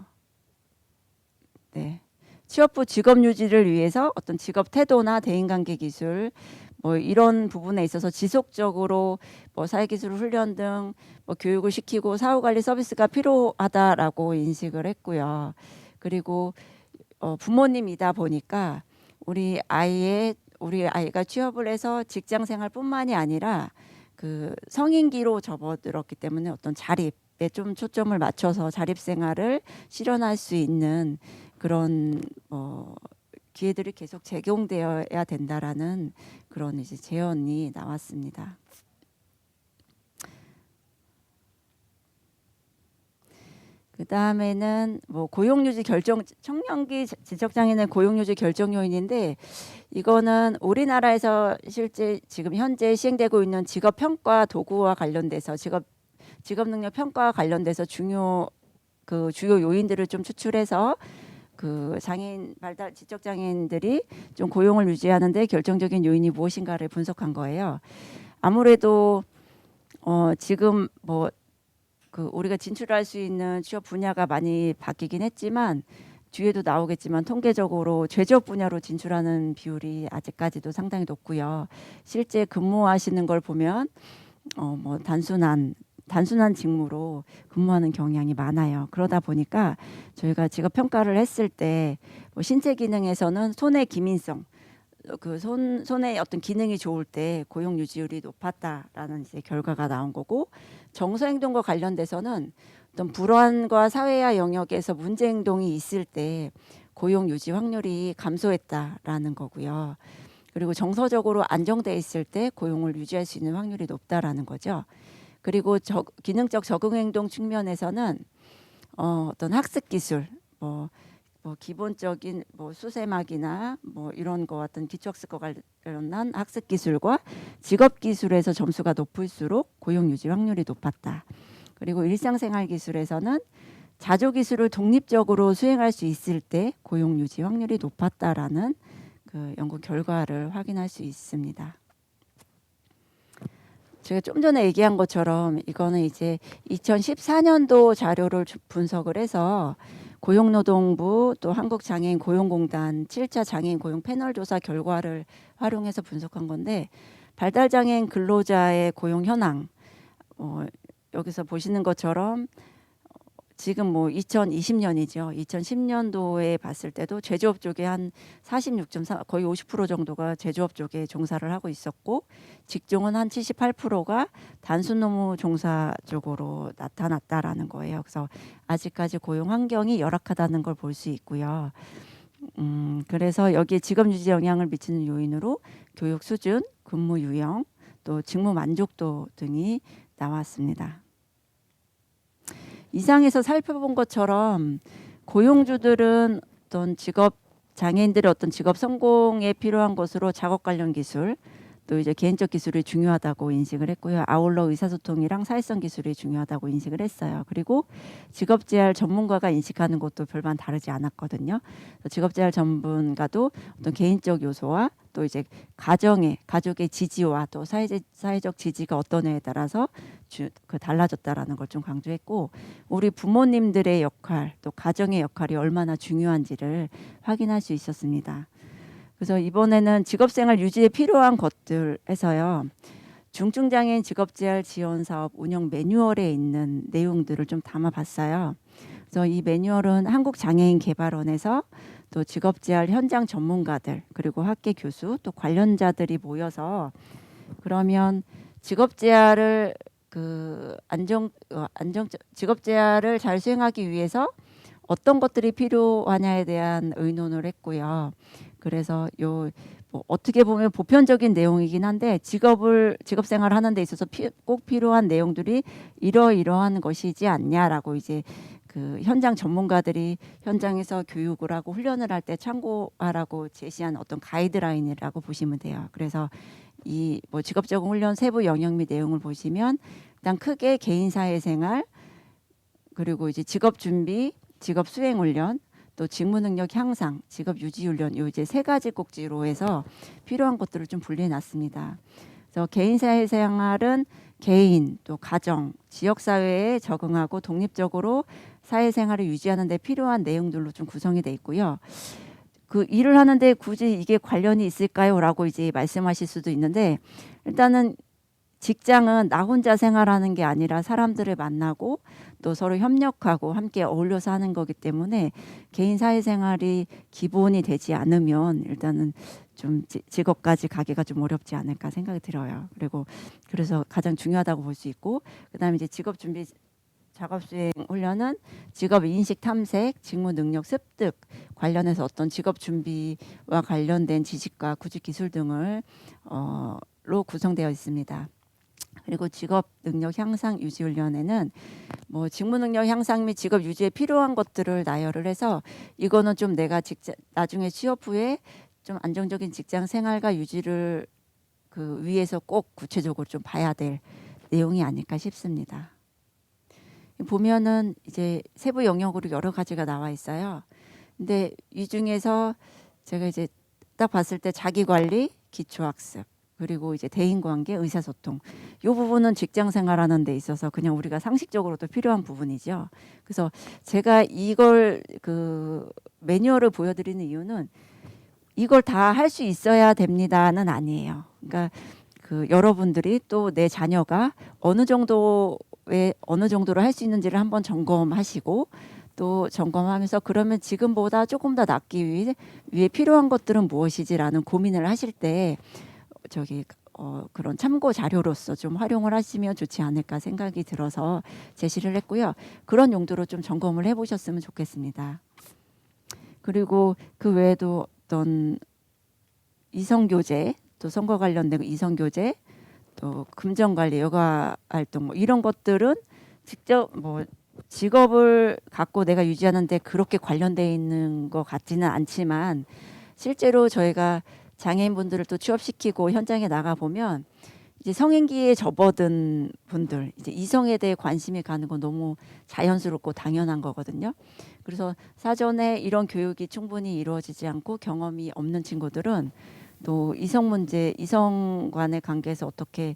취업 후 직업 유지를 위해서 어떤 직업 태도나 대인관계 기술, 뭐 이런 부분에 있어서 지속적으로 뭐 사회기술 훈련 등 뭐 교육을 시키고 사후관리 서비스가 필요하다라고 인식을 했고요. 그리고 부모님이다 보니까 우리 아이가 취업을 해서 직장생활뿐만이 아니라 그 성인기로 접어들었기 때문에 어떤 자립에 좀 초점을 맞춰서 자립생활을 실현할 수 있는 그런 기회들이 계속 제공되어야 된다라는 그런 이제 제언이 나왔습니다. 그 다음에는 뭐 고용유지 결정, 청년기 지적장애인의 고용유지 결정 요인인데, 이거는 우리나라에서 실제 지금 현재 시행되고 있는 직업평가 도구와 관련돼서 직업능력 평가와 관련돼서 주요 요인들을 좀 추출해서 그 발달 지적장애인들이 좀 고용을 유지하는데 결정적인 요인이 무엇인가를 분석한 거예요. 아무래도 지금 뭐 그 우리가 진출할 수 있는 취업 분야가 많이 바뀌긴 했지만, 뒤에도 나오겠지만 통계적으로 제조업 분야로 진출하는 비율이 아직까지도 상당히 높고요. 실제 근무하시는 걸 보면 뭐 단순한 직무로 근무하는 경향이 많아요. 그러다 보니까 저희가 직업 평가를 했을 때 뭐 신체 기능에서는 손의 기민성, 그 손의 어떤 기능이 좋을 때 고용 유지율이 높았다라는 이제 결과가 나온 거고, 정서 행동과 관련돼서는 어떤 불안과 사회화 영역에서 문제 행동이 있을 때 고용 유지 확률이 감소했다라는 거고요. 그리고 정서적으로 안정돼 있을 때 고용을 유지할 수 있는 확률이 높다라는 거죠. 그리고 기능적 적응 행동 측면에서는 어떤 학습 기술, 뭐 뭐 기본적인 뭐 수세막이나 뭐 이런 거 같은 기초학습과 관련한 학습 기술과 직업 기술에서 점수가 높을수록 고용 유지 확률이 높았다. 그리고 일상생활 기술에서는 자조 기술을 독립적으로 수행할 수 있을 때 고용 유지 확률이 높았다라는 그 연구 결과를 확인할 수 있습니다. 제가 좀 전에 얘기한 것처럼 이거는 이제 2014년도 자료를 분석을 해서 고용노동부 또 한국장애인 고용공단 7차 장애인 고용 패널 조사 결과를 활용해서 분석한 건데 발달장애인 근로자의 고용 현황 여기서 보시는 것처럼 지금 뭐 2020년이죠. 2010년도에 봤을 때도 제조업 쪽에 한 46.4 거의 50% 정도가 제조업 쪽에 종사를 하고 있었고 직종은 한 78%가 단순 노무 종사 쪽으로 나타났다라는 거예요. 그래서 아직까지 고용 환경이 열악하다는 걸 볼 수 있고요. 그래서 여기에 직업 유지 영향을 미치는 요인으로 교육 수준, 근무 유형, 또 직무 만족도 등이 나왔습니다. 이상에서 살펴본 것처럼 고용주들은 어떤 직업 장애인들의 어떤 직업 성공에 필요한 것으로 작업 관련 기술 또 이제 개인적 기술이 중요하다고 인식을 했고요. 아울러 의사소통이랑 사회성 기술이 중요하다고 인식을 했어요. 그리고 직업 재활 전문가가 인식하는 것도 별반 다르지 않았거든요. 직업 재활 전문가도 어떤 개인적 요소와 또 이제 가족의 지지와 또 사회적 지지가 어떠냐에 따라서 달라졌다라는 걸 좀 강조했고 우리 부모님들의 역할 또 가정의 역할이 얼마나 중요한지를 확인할 수 있었습니다. 그래서 이번에는 직업생활 유지에 필요한 것들에서요. 중증장애인 직업재활 지원사업 운영 매뉴얼에 있는 내용들을 좀 담아봤어요. 그래서 이 매뉴얼은 한국장애인개발원에서 또 직업재활 현장 전문가들 그리고 학계 교수 또 관련자들이 모여서 그러면 직업재활을 직업재활을 잘 수행하기 위해서 어떤 것들이 필요하냐에 대한 의논을 했고요. 그래서 뭐 어떻게 보면 보편적인 내용이긴 한데 직업생활을 하는 데 있어서 꼭 필요한 내용들이 이러이러한 것이지 않냐라고 이제 그 현장 전문가들이 현장에서 교육을 하고 훈련을 할 때 참고하라고 제시한 어떤 가이드라인이라고 보시면 돼요. 그래서 이 뭐 직업적응 훈련 세부 영역 및 내용을 보시면 일단 크게 개인 사회생활 그리고 이제 직업 준비, 직업 수행 훈련 또 직무 능력 향상, 직업 유지 훈련 요 이제 세 가지 꼭지로 해서 필요한 것들을 좀 분리해 놨습니다. 그래서 개인 사회생활은 개인 또 가정, 지역 사회에 적응하고 독립적으로 사회생활을 유지하는 데 필요한 내용들로 좀 구성이 돼 있고요. 그 일을 하는데 굳이 이게 관련이 있을까요?라고 이제 말씀하실 수도 있는데 일단은 직장은 나 혼자 생활하는 게 아니라 사람들을 만나고 또 서로 협력하고 함께 어울려서 하는 거기 때문에 개인 사회생활이 기본이 되지 않으면 일단은 좀 직업까지 가기가 좀 어렵지 않을까 생각이 들어요. 그래서 가장 중요하다고 볼 수 있고 그다음에 이제 직업 준비 작업 수행 훈련은 직업 인식 탐색, 직무 능력 습득 관련해서 어떤 직업 준비와 관련된 지식과 구직 기술 등을 로 구성되어 있습니다. 그리고 직업 능력 향상 유지 훈련에는 뭐 직무 능력 향상 및 직업 유지에 필요한 것들을 나열을 해서 이거는 좀 내가 나중에 취업 후에 좀 안정적인 직장 생활과 유지를 그 위해서 꼭 구체적으로 좀 봐야 될 내용이 아닐까 싶습니다. 보면은 이제 세부 영역으로 여러 가지가 나와 있어요. 근데 이 중에서 제가 이제 딱 봤을 때 자기 관리, 기초 학습 그리고 이제 대인관계, 의사소통 이 부분은 직장 생활하는 데 있어서 그냥 우리가 상식적으로도 필요한 부분이죠. 그래서 제가 이걸 그 매뉴얼을 보여드리는 이유는 이걸 다 할 수 있어야 됩니다는 아니에요. 그러니까 그 여러분들이 또 내 자녀가 어느 정도로 할 수 있는지를 한번 점검하시고 또 점검하면서 그러면 지금보다 조금 더 낫기 위해 필요한 것들은 무엇이지라는 고민을 하실 때 그런 참고 자료로서 좀 활용을 하시면 좋지 않을까 생각이 들어서 제시를 했고요. 그런 용도로 좀 점검을 해보셨으면 좋겠습니다. 그리고 그 외에도 어떤 이성교제, 또 선거 관련된 이성교제, 또 금전관리, 여가활동 뭐 이런 것들은 직접 뭐 직업을 갖고 내가 유지하는데 그렇게 관련돼 있는 것 같지는 않지만 실제로 저희가 장애인분들을 또 취업시키고 현장에 나가 보면 이제 성인기에 접어든 분들, 이제 이성에 대해 관심이 가는 건 너무 자연스럽고 당연한 거거든요. 그래서 사전에 이런 교육이 충분히 이루어지지 않고 경험이 없는 친구들은 또 이성 문제, 이성 간의 관계에서 어떻게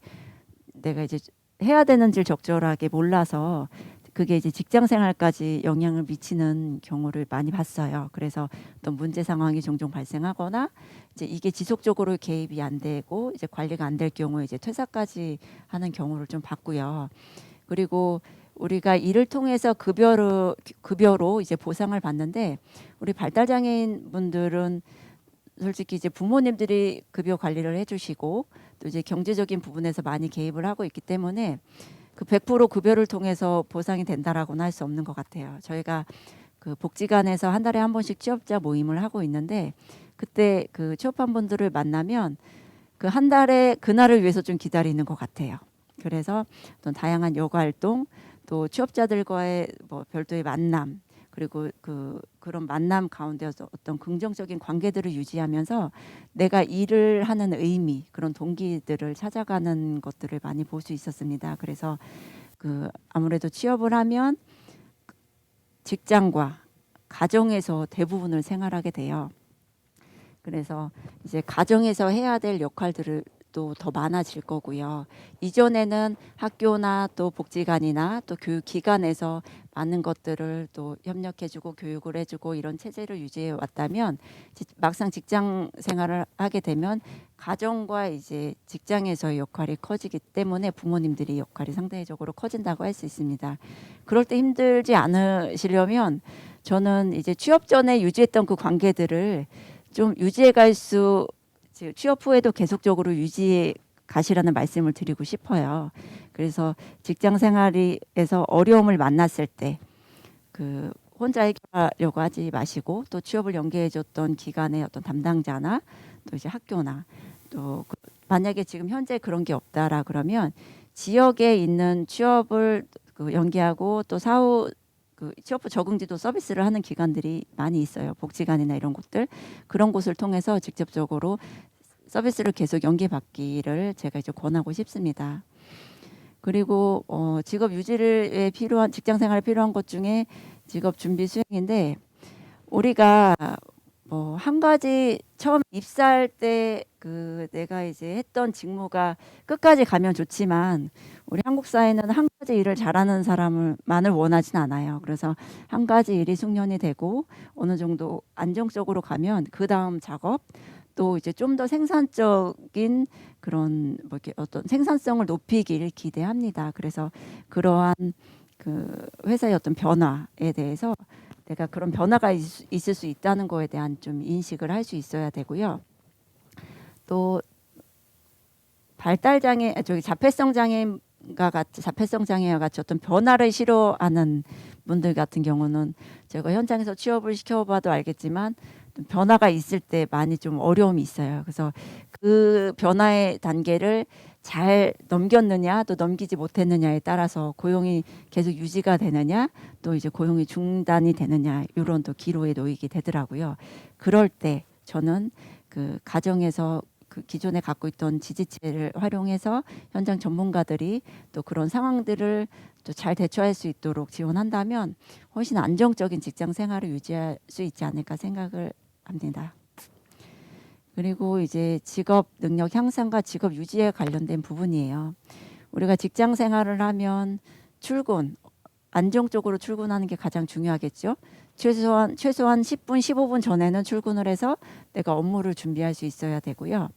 내가 이제 해야 되는지를 적절하게 몰라서 그게 이제 직장 생활까지 영향을 미치는 경우를 많이 봤어요. 그래서 어떤 문제 상황이 종종 발생하거나 이제 이게 지속적으로 개입이 안 되고 이제 관리가 안 될 경우에 이제 퇴사까지 하는 경우를 좀 봤고요. 그리고 우리가 이를 통해서 급여로 이제 보상을 받는데 우리 발달장애인 분들은 솔직히 이제 부모님들이 급여 관리를 해주시고 또 이제 경제적인 부분에서 많이 개입을 하고 있기 때문에 그 100% 급여를 통해서 보상이 된다라고는 할 수 없는 것 같아요. 저희가 그 복지관에서 한 달에 한 번씩 취업자 모임을 하고 있는데 그때 그 취업한 분들을 만나면 그 한 달에 그날을 위해서 좀 기다리는 것 같아요. 그래서 어떤 다양한 여가 활동 또 취업자들과의 뭐 별도의 만남 그리고 그런 만남 가운데서 어떤 긍정적인 관계들을 유지하면서 내가 일을 하는 의미 그런 동기들을 찾아가는 것들을 많이 볼 수 있었습니다. 그래서 그 아무래도 취업을 하면 직장과 가정에서 대부분을 생활하게 돼요. 그래서 이제 가정에서 해야 될 역할들을 또 더 많아질 거고요. 이전에는 학교나 또 복지관이나 또 교육기관에서 많은 것들을 또 협력해주고 교육을 해주고 이런 체제를 유지해 왔다면 막상 직장 생활을 하게 되면 가정과 이제 직장에서의 역할이 커지기 때문에 부모님들이 역할이 상대적으로 커진다고 할 수 있습니다. 그럴 때 힘들지 않으시려면 저는 이제 취업 전에 유지했던 그 관계들을 좀 유지해 갈 수 취업 후에도 계속적으로 유지해 가시라는 말씀을 드리고 싶어요. 그래서 직장 생활에서 어려움을 만났을 때 그 혼자 해결하려고 하지 마시고 또 취업을 연계해줬던 기관의 어떤 담당자나 또 이제 학교나 또 만약에 지금 현재 그런 게 없다라 그러면 지역에 있는 취업을 연계하고 또 사후 취업부 적응지도 서비스를 하는 기관들이 많이 있어요. 복지관이나 이런 곳들 그런 곳을 통해서 직접적으로 서비스를 계속 연계받기를 제가 이제 권하고 싶습니다. 그리고 직업 유지를 필요한 직장 생활에 필요한 것 중에 직업 준비 수행인데 우리가 뭐 한 가지 처음 입사할 때 내가 이제 했던 직무가 끝까지 가면 좋지만 우리 한국 사회는 한 가지 일을 잘하는 사람만을 원하진 않아요. 그래서 한 가지 일이 숙련이 되고 어느 정도 안정적으로 가면 그 다음 작업 또 이제 좀 더 생산적인 그런 뭐 이렇게 어떤 생산성을 높이길 기대합니다. 그래서 그러한 그 회사의 어떤 변화에 대해서 내가 그런 변화가 있을 수 있다는 거에 대한 좀 인식을 할 수 있어야 되고요. 또 발달장애, 자폐성 장애와 같이 어떤 변화를 싫어하는 분들 같은 경우는 제가 현장에서 취업을 시켜봐도 알겠지만 변화가 있을 때 많이 좀 어려움이 있어요. 그래서 그 변화의 단계를 잘 넘겼느냐 또 넘기지 못했느냐에 따라서 고용이 계속 유지가 되느냐 또 이제 고용이 중단이 되느냐 이런 또 기로에 놓이게 되더라고요. 그럴 때 저는 그 가정에서 그 기존에 갖고 있던 지지체를 활용해서 현장 전문가들이 또 그런 상황들을 또 잘 대처할 수 있도록 지원한다면 훨씬 안정적인 직장 생활을 유지할 수 있지 않을까 생각을 합니다. 그리고 이제 직업 능력 향상과 직업 유지에 관련된 부분이에요. 우리가 직장 생활을 하면 출근, 안정적으로 출근하는 게 가장 중요하겠죠. 최소한 10분, 15분 전에는 출근을 해서 내가 업무를 준비할 수 있어야 되고요.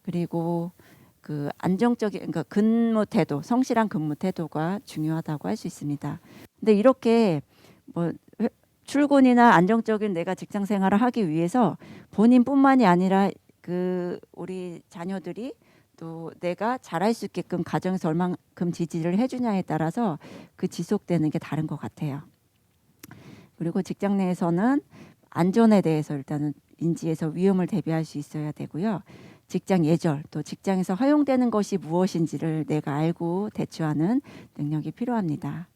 그리고 그 안정적인 그러니까 근무 태도, 성실한 근무 태도가 중요하다고 할 수 있습니다. 근데 이렇게 뭐 출근이나 안정적인 내가 직장 생활을 하기 위해서 본인뿐만이 아니라 그 우리 자녀들이 또 내가 잘할 수 있게끔 가정에서 얼만큼 지지를 해주냐에 따라서 그 지속되는 게 다른 것 같아요. 그리고 직장 내에서는 안전에 대해서 일단은 인지해서 위험을 대비할 수 있어야 되고요. 직장 예절 또 직장에서 허용되는 것이 무엇인지를 내가 알고 대처하는 능력이 필요합니다.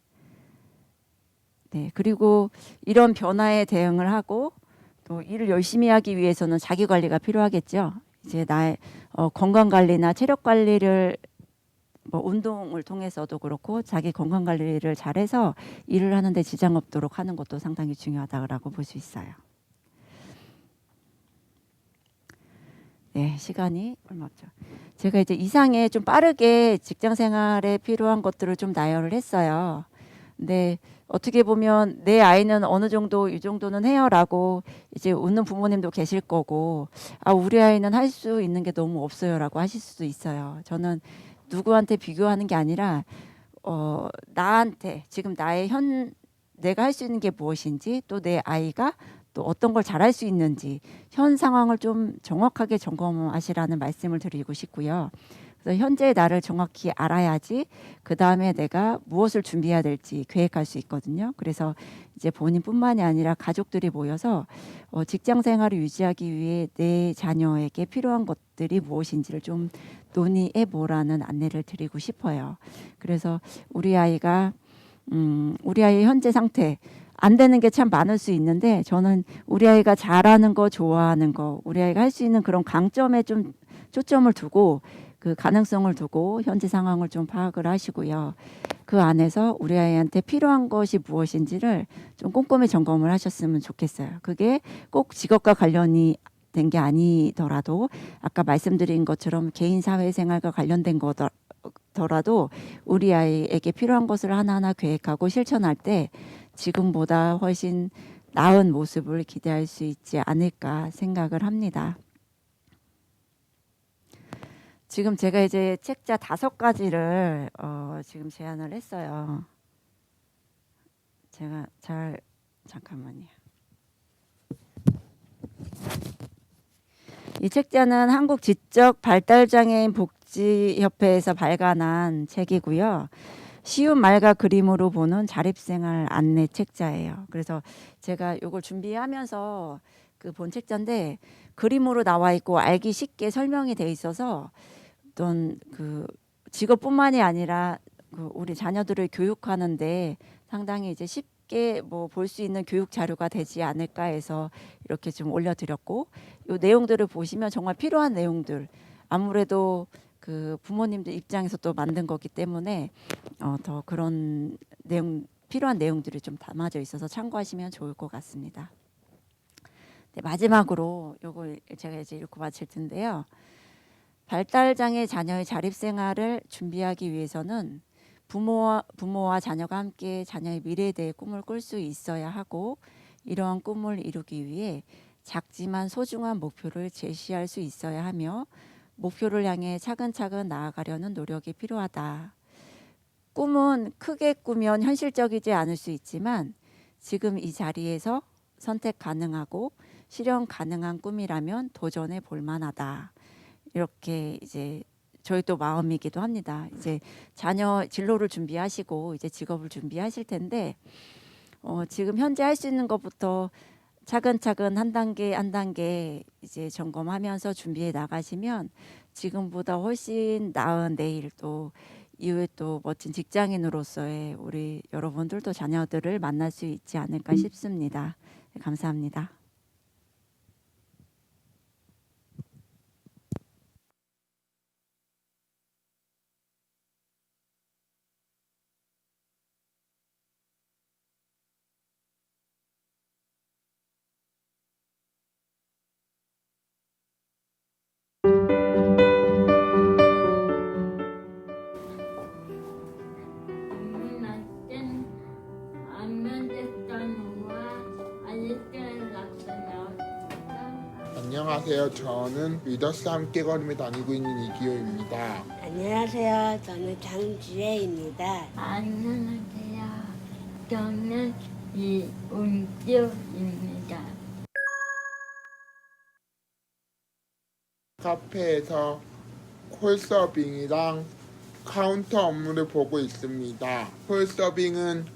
네, 그리고 이런 변화에 대응을 하고 또 일을 열심히 하기 위해서는 자기 관리가 필요하겠죠. 이제 나의 건강 관리나 체력 관리를 뭐 운동을 통해서도 그렇고 자기 건강 관리를 잘해서 일을 하는데 지장 없도록 하는 것도 상당히 중요하다고 볼 수 있어요. 네, 시간이 얼마 없죠. 제가 이제 이상에 좀 빠르게 직장 생활에 필요한 것들을 좀 나열을 했어요. 근데 어떻게 보면 내 아이는 어느 정도 이 정도는 해요라고 이제 웃는 부모님도 계실 거고, 아 우리 아이는 할 수 있는 게 너무 없어요라고 하실 수도 있어요. 저는 누구한테 비교하는 게 아니라 나한테 지금 내가 할 수 있는 게 무엇인지, 또 내 아이가 또 어떤 걸 잘할 수 있는지 현 상황을 좀 정확하게 점검하시라는 말씀을 드리고 싶고요. 그래서 현재의 나를 정확히 알아야지 그 다음에 내가 무엇을 준비해야 될지 계획할 수 있거든요. 그래서 이제 본인뿐만이 아니라 가족들이 모여서 직장 생활을 유지하기 위해 내 자녀에게 필요한 것들이 무엇인지를 좀 논의해 보라는 안내를 드리고 싶어요. 그래서 우리 아이의 현재 상태, 안 되는 게 참 많을 수 있는데 저는 우리 아이가 잘하는 거, 좋아하는 거, 우리 아이가 할 수 있는 그런 강점에 좀 초점을 두고 그 가능성을 두고 현재 상황을 좀 파악을 하시고요. 그 안에서 우리 아이한테 필요한 것이 무엇인지를 좀 꼼꼼히 점검을 하셨으면 좋겠어요. 그게 꼭 직업과 관련이 된 게 아니더라도 아까 말씀드린 것처럼 개인 사회생활과 관련된 거더라도 우리 아이에게 필요한 것을 하나하나 계획하고 실천할 때 지금보다 훨씬 나은 모습을 기대할 수 있지 않을까 생각을 합니다. 지금 제가 이제 책자 5가지를 지금 제안을 했어요. 제가 잠깐만요. 이 책자는 한국 지적 발달장애인 복지협회에서 발간한 책이고요. 쉬운 말과 그림으로 보는 자립생활 안내 책자예요. 그래서 제가 이걸 준비하면서 그 본 책자인데 그림으로 나와 있고 알기 쉽게 설명이 돼 있어서 어떤 그 직업뿐만이 아니라 그 우리 자녀들을 교육하는데 상당히 이제 쉽게 뭐 볼 수 있는 교육 자료가 되지 않을까 해서 이렇게 좀 올려드렸고, 이 내용들을 보시면 정말 필요한 내용들, 아무래도 그 부모님들 입장에서 또 만든 거기 때문에 더 그런 필요한 내용들이 좀 담아져 있어서 참고하시면 좋을 것 같습니다. 네, 마지막으로 요걸 제가 이제 읽고 마칠 텐데요. 발달장애 자녀의 자립생활을 준비하기 위해서는 부모와 자녀가 함께 자녀의 미래에 대해 꿈을 꿀 수 있어야 하고, 이러한 꿈을 이루기 위해 작지만 소중한 목표를 제시할 수 있어야 하며 목표를 향해 차근차근 나아가려는 노력이 필요하다. 꿈은 크게 꾸면 현실적이지 않을 수 있지만 지금 이 자리에서 선택 가능하고 실현 가능한 꿈이라면 도전해 볼 만하다. 이렇게 이제 저희 또 마음이기도 합니다. 이제 자녀 진로를 준비하시고 이제 직업을 준비하실 텐데 지금 현재 할 수 있는 것부터 차근차근 한 단계 한 단계 이제 점검하면서 준비해 나가시면 지금보다 훨씬 나은 내일 또 이후에 또 멋진 직장인으로서의 우리 여러분들도 자녀들을 만날 수 있지 않을까 싶습니다. 네, 감사합니다. 안녕하세요. 저는 위더스 함께 걸음에 다니고 있는 이기호입니다. 안녕하세요. 저는 장주혜입니다. 안녕하세요. 저는 이운주입니다. 카페에서 콜서빙이랑 카운터 업무를 보고 있습니다. 콜서빙은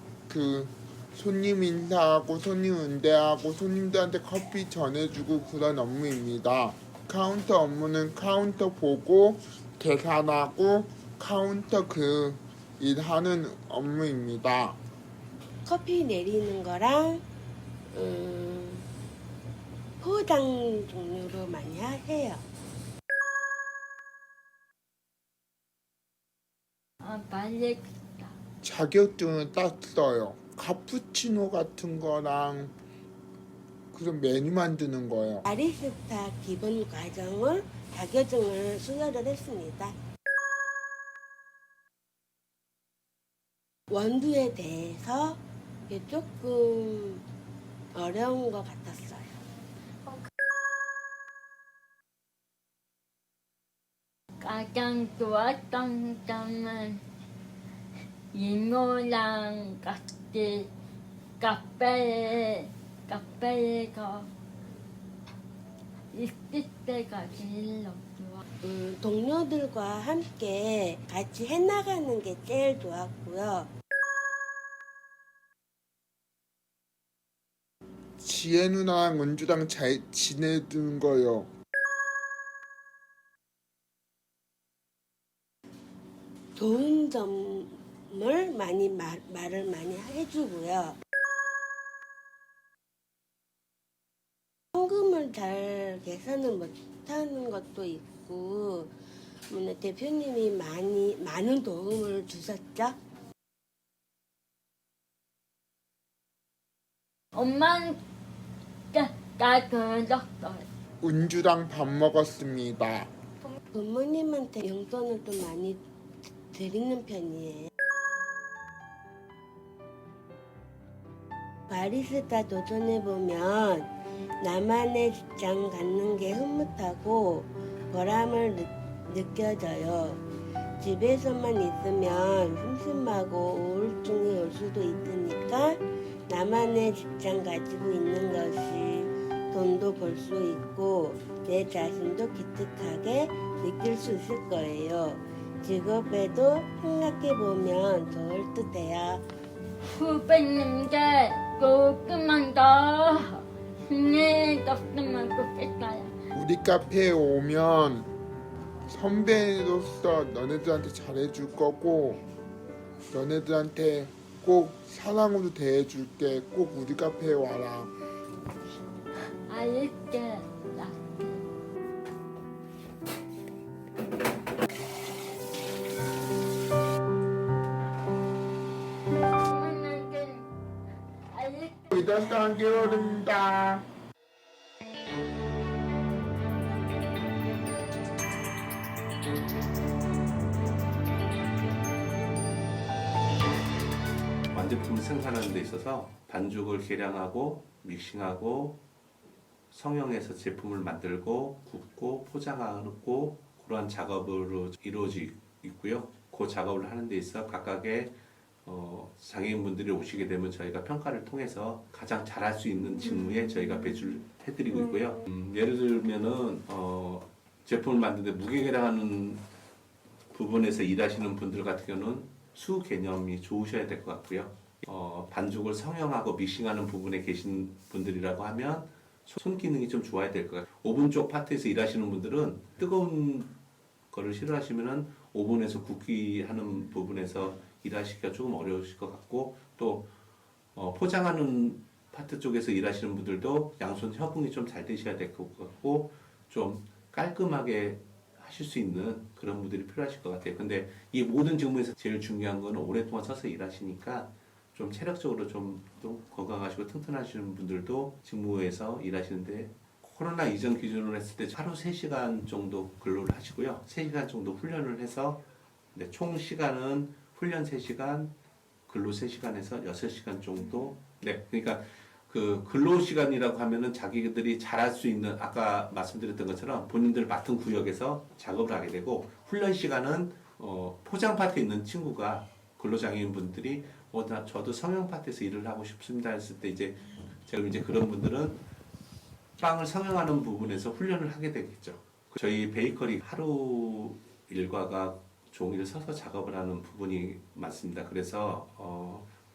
손님 인사하고 손님 응대하고 손님들한테 커피 전해주고 그런 업무입니다. 카운터 업무는 카운터 보고 계산하고 카운터 일하는 업무입니다. 커피 내리는 거랑 포장 종류로 많이 해요. 빨리 자격증을 땄어요. 카푸치노 같은 거랑 그런 메뉴 만드는 거예요. 바리스타 기본 과정을 자격증을 수여를 했습니다. 원두에 대해서 이게 조금 어려운 것 같았어요. 가장 좋았던 점은 이모랑 같이 카페에서 있을 때가 제일 좋아. 동료들과 함께 같이 해나가는 게 제일 좋았고요. 지혜 누나랑 은주랑 잘 지내는 거요. 좋은 점을 많이 말을 많이 해주고요. 현금을 잘 계산을 못하는 것도 있고, 대표님이 많은 도움을 주셨죠. 엄마는 다 들었어요. 은주랑 밥 먹었습니다. 부모님한테 용돈을 좀 많이 드리는 편이에요. 바리스타 도전해보면 나만의 직장 갖는 게 흐뭇하고 보람을 느껴져요. 집에서만 있으면 심심하고 우울증이 올 수도 있으니까 나만의 직장 가지고 있는 것이 돈도 벌 수 있고 내 자신도 기특하게 느낄 수 있을 거예요. 직업에도 생각해보면 좋을 듯해요. 후배님들 조금만 더 힘내줬으면 좋겠어요. 우리 카페에 오면 선배로서 너네들한테 잘해줄 거고 너네들한테 꼭 사랑으로 대해줄게. 꼭 우리 카페에 와라. 알겠다. 이다스 한개월입니다. 완제품을 생산하는 데 있어서 반죽을 계량하고 믹싱하고 성형해서 제품을 만들고 굽고 포장하고 그러한 작업으로 이루어지고 있고요. 그 작업을 하는 데 있어 각각의 장애인분들이 오시게 되면 저희가 평가를 통해서 가장 잘할 수 있는 직무에 저희가 배치를 해드리고 있고요. 예를 들면은 제품을 만드는데 무게 계량하는 부분에서 일하시는 분들 같은 경우는 수 개념이 좋으셔야 될 것 같고요. 반죽을 성형하고 믹싱하는 부분에 계신 분들이라고 하면 손 기능이 좀 좋아야 될 것 같아요. 오븐 쪽 파트에서 일하시는 분들은 뜨거운 거를 싫어하시면은 오븐에서 굽기 하는 부분에서 일하시기가 조금 어려우실 것 같고 또 포장하는 파트 쪽에서 일하시는 분들도 양손 협응이 좀 잘 되셔야 될 것 같고 좀 깔끔하게 하실 수 있는 그런 분들이 필요하실 것 같아요. 근데 이 모든 직무에서 제일 중요한 거는 오랫동안 서서 일하시니까 좀 체력적으로 좀 건강하시고 튼튼하시는 분들도 직무에서 일하시는데 코로나 이전 기준으로 했을 때 하루 3시간 정도 근로를 하시고요. 3시간 정도 훈련을 해서 총 시간은 훈련 3시간, 근로 3시간에서 6시간 정도. 네, 그러니까 그 근로 시간이라고 하면은 자기들이 잘할 수 있는 아까 말씀드렸던 것처럼 본인들 맡은 구역에서 작업을 하게 되고 훈련 시간은 포장 파트에 있는 친구가 근로장애인 분들이 저도 성형 파트에서 일을 하고 싶습니다 했을 때 이제 제가 이제 그런 분들은 빵을 성형하는 부분에서 훈련을 하게 되겠죠. 저희 베이커리 하루 일과가 종일 서서 작업을 하는 부분이 많습니다. 그래서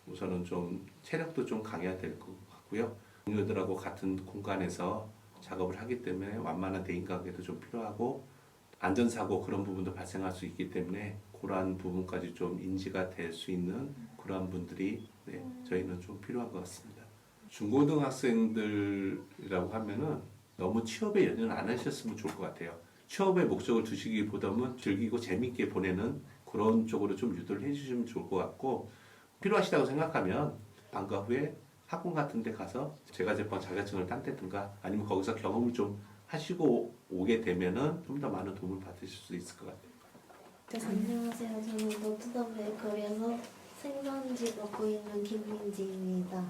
우선은 좀 체력도 좀 강해야 될 것 같고요. 동료들하고 같은 공간에서 작업을 하기 때문에 완만한 대인관계도 좀 필요하고 안전사고 그런 부분도 발생할 수 있기 때문에 그러한 부분까지 좀 인지가 될 수 있는 그런 분들이 저희는 좀 필요한 것 같습니다. 중고등학생들이라고 하면은 너무 취업에 연연 안 하셨으면 좋을 것 같아요. 취업의 목적을 두시기보다는 즐기고 재밌게 보내는 그런 쪽으로 좀 유도를 해주시면 좋을 것 같고, 필요하시다고 생각하면 방과 후에 학원 같은 데 가서 제과제빵 자격증을 딴다든가 아니면 거기서 경험을 좀 하시고 오게 되면은 좀 더 많은 도움을 받으실 수 있을 것 같아요. 안녕하세요. 저는 노트덤 베이커리에서 생선지 맡고 있는 김민지입니다.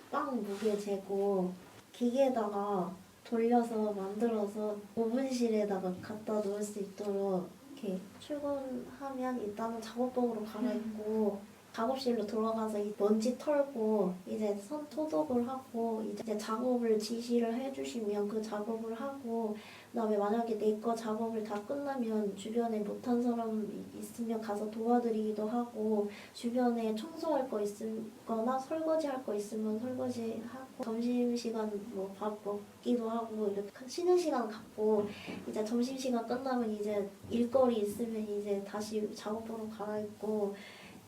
빵 무게 재고 기계에다가 돌려서 만들어서 오븐실에다가 갖다 놓을 수 있도록 이렇게 출근하면 일단은 작업복으로 갈아입고 작업실로 들어가서 이 먼지 털고 이제 손 소독을 하고 이제 작업을 지시를 해주시면 그 작업을 하고, 그다음에 만약에 내 거 작업을 다 끝나면 주변에 못한 사람 있으면 가서 도와드리기도 하고, 주변에 청소할 거 있거나 설거지 할 거 있으면 설거지하고, 점심시간 뭐 밥 먹기도 하고, 이렇게 쉬는 시간 갖고 이제 점심시간 끝나면 이제 일거리 있으면 이제 다시 작업복으로 갈아입고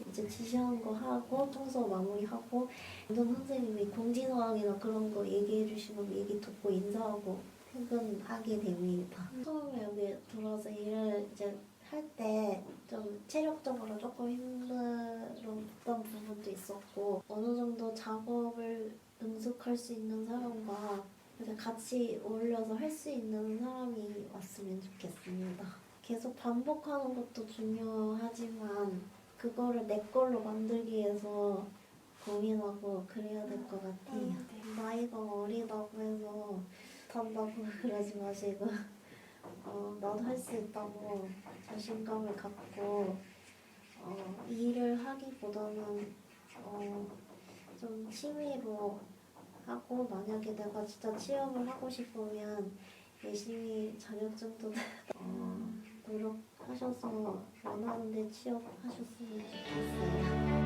이제 지시하는 거 하고 청소 마무리하고, 운동 선생님이 공지사항이나 그런 거 얘기해 주시면 얘기 듣고 인사하고 퇴근하게 됩니다. 처음에 여기 들어서 일을 이제 할 때 좀 체력적으로 조금 힘들었던 부분도 있었고, 어느 정도 작업을 능숙할 수 있는 사람과 이제 같이 어울려서 할 수 있는 사람이 왔으면 좋겠습니다. 계속 반복하는 것도 중요하지만 그거를 내 걸로 만들기 위해서 고민하고 그래야 될 것 같아요. 나이가 어리다고 해서 단다고 그러지 마시고 나도 할 수 있다고 자신감을 갖고 일을 하기보다는 좀 취미로 하고, 만약에 내가 진짜 취업을 하고 싶으면 열심히 자격증도 노력하셔서 원하는 데 취업하셨으면 좋겠어요.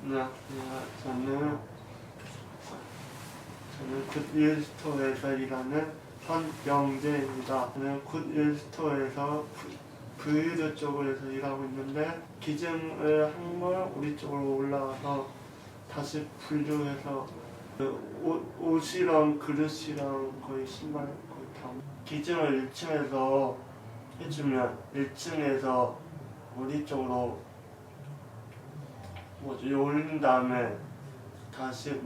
안녕하세요. 저는 굿일스토어에서 일하는 선영재입니다. 저는 굿일스토어에서 브이드 쪽에서 일하고 있는데, 기증을 한 걸 우리 쪽으로 올라와서 다시 분류해서 옷이랑 그릇이랑 거의 신발 거의 다 기증을 1층에서 해주면 1층에서 우리 쪽으로 올린 다음에 다시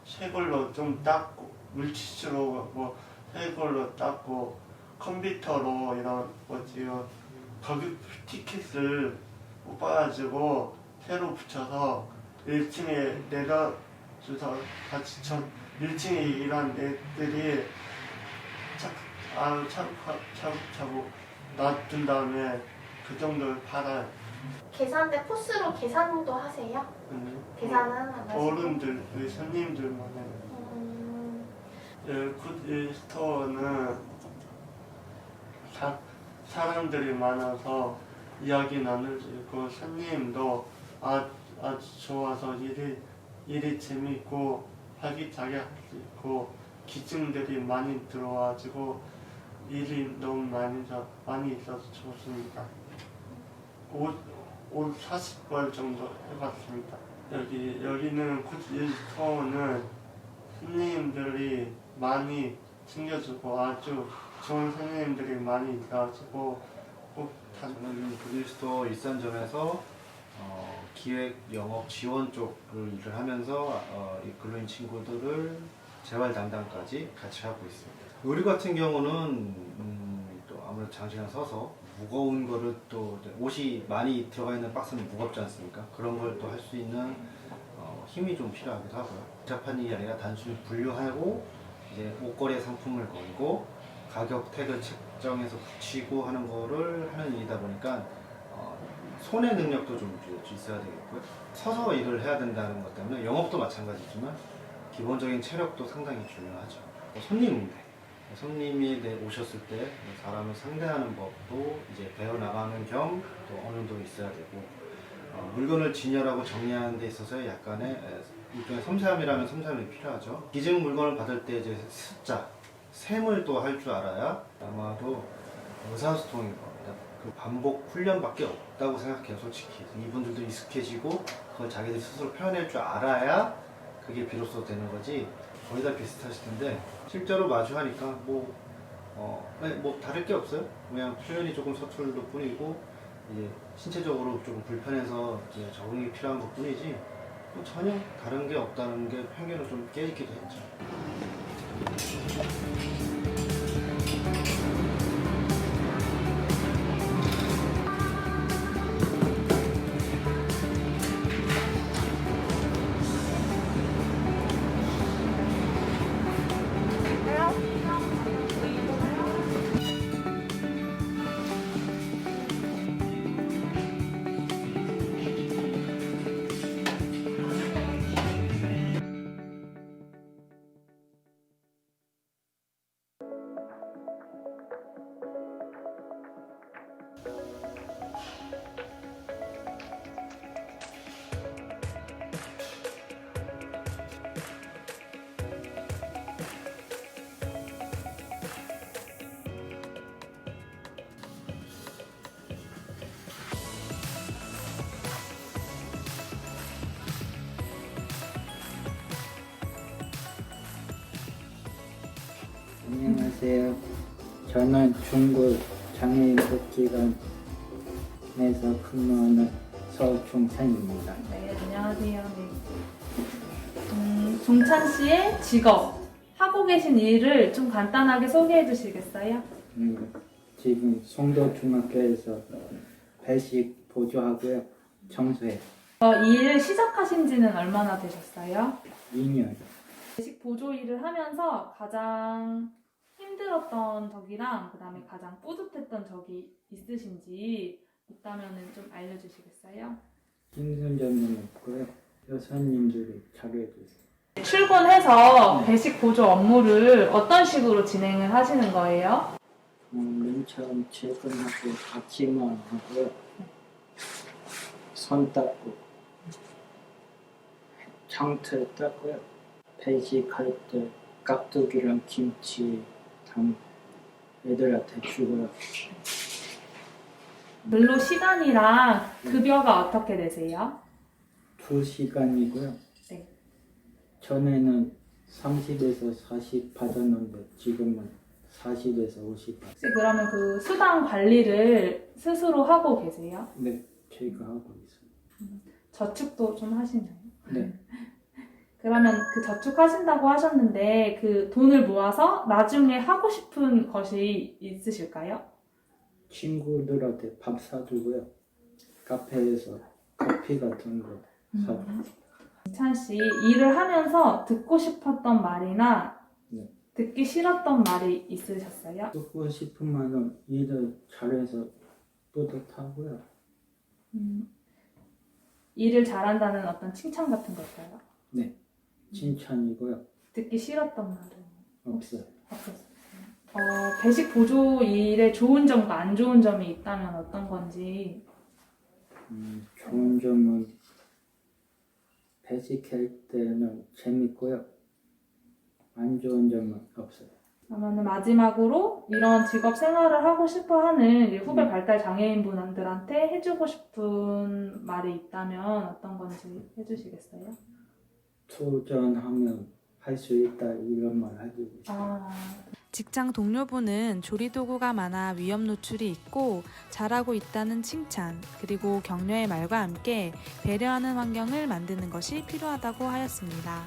새 걸로 좀 닦고, 물티슈로 새 걸로 닦고, 컴퓨터로 이런 거기 티켓을 뽑아가지고 새로 붙여서 1층에 내려줘서 같이 1층에 일한 애들이 차곡차곡 놔둔 다음에 그 정도를 팔아요. 계산대 포스로 계산도 하세요? 계산은 안 하시고? 어른들, 손님들만 해요. 굿 스토어는 사람들이 많아서 이야기 나눌 수 있고, 손님도 아주 좋아서 일이 재밌고 활기차게 할 수 있고, 기증들이 많이 들어와가지고 일이 너무 많이 있어서 좋습니다. 옷 40벌 정도 해봤습니다. 여기는 굿일스토어는 손님들이 많이 챙겨주고 아주 좋은 손님들이 많이 있어가지고 저는 굿일스토어 일산점에서 기획 영업 지원 쪽을 일을 하면서 이 근로인 친구들을 재활 담당까지 같이 하고 있습니다. 의류 같은 경우는 또 아무래도 장시간 서서 무거운 거를 또 옷이 많이 들어가 있는 박스는 무겁지 않습니까? 그런 걸 또 할 수 있는 힘이 좀 필요하기도 하고요. 복잡한 일이 아니라 단순히 분류하고 이제 옷걸이 상품을 걸고 가격 택을 책정해서 붙이고 하는 거를 하는 일이다 보니까 손의 능력도 좀 있어야 되겠고요. 서서 일을 해야 된다는 것 때문에 영업도 마찬가지지만 기본적인 체력도 상당히 중요하죠. 손님이 오셨을 때 사람을 상대하는 법도 이제 배워나가는 겸 또 어느 정도 있어야 되고 물건을 진열하고 정리하는 데 있어서 약간의 일종의 섬세함이라면 섬세함이 필요하죠. 기증 물건을 받을 때 이제 숫자, 셈을 또 할 줄 알아야 아마도 의사소통인 겁니다. 그 반복 훈련밖에 없다고 생각해요, 솔직히. 이분들도 익숙해지고 그걸 자기들 스스로 표현할 줄 알아야 그게 비로소 되는 거지. 거의 다 비슷하실 텐데 실제로 마주하니까 뭐 다를 게 없어요. 그냥 표현이 조금 서툴 뿐이고 이제 신체적으로 조금 불편해서 이제 적응이 필요한 것 뿐이지 뭐 전혀 다른 게 없다는 게 편견을 좀 깨있기도 했죠. 안녕하세요. 저는 중구 장애인 복지관에서 근무하는 서종찬입니다. 네, 안녕하세요. 네. 종찬 씨의 직업, 하고 계신 일을 좀 간단하게 소개해 주시겠어요? 지금 송도중학교에서 배식 보조하고요. 청소해요. 이 일을 시작하신 지는 얼마나 되셨어요? 2년. 배식 보조 일을 하면서 가장 힘들었던 적이랑 그다음에 가장 뿌듯했던 적이 있으신지 있다면 좀 알려주시겠어요? 힘든 점은 없고요. 여사님들이 잘해주세요. 출근해서 배식 보조 업무를 어떤 식으로 진행을 하시는 거예요? 맨 처음 출근하고 아침만 하고요. 손 닦고 창틀 닦고요. 배식할 때 깍두기랑 김치 애들한테 주고요. 근로 시간이랑 급여가 어떻게 되세요? 2시간이고요. 네. 전에는 30에서 40 받았는데 지금은 40에서 50 받아요. 혹시 그러면 그 수당 관리를 스스로 하고 계세요? 네, 제가 하고 있어요. 저축도 좀 하시나요? 네. 그러면 그 저축하신다고 하셨는데 그 돈을 모아서 나중에 하고 싶은 것이 있으실까요? 친구들한테 밥 사주고요. 카페에서 커피 같은 거 사주고. 찬 씨, 일을 하면서 듣고 싶었던 말이나 네. 듣기 싫었던 말이 있으셨어요? 듣고 싶은 말은 일을 잘해서 뿌듯하고요. 일을 잘한다는 어떤 칭찬 같은 걸까요? 네, 칭찬이고요. 듣기 싫었던 말은 없어요. 없었어요. 배식 보조 일에 좋은 점과 안 좋은 점이 있다면 어떤 건지. 좋은 점은 배식할 때는 재밌고요. 안 좋은 점은 없어요. 그러면 마지막으로 이런 직업 생활을 하고 싶어하는 후배 발달 장애인분들한테 해주고 싶은 말이 있다면 어떤 건지 해주시겠어요? 도전하면 할 수 있다 이런 말 해주고 싶어요. 직장 동료분은 조리도구가 많아 위험 노출이 있고 잘하고 있다는 칭찬, 그리고 격려의 말과 함께 배려하는 환경을 만드는 것이 필요하다고 하였습니다.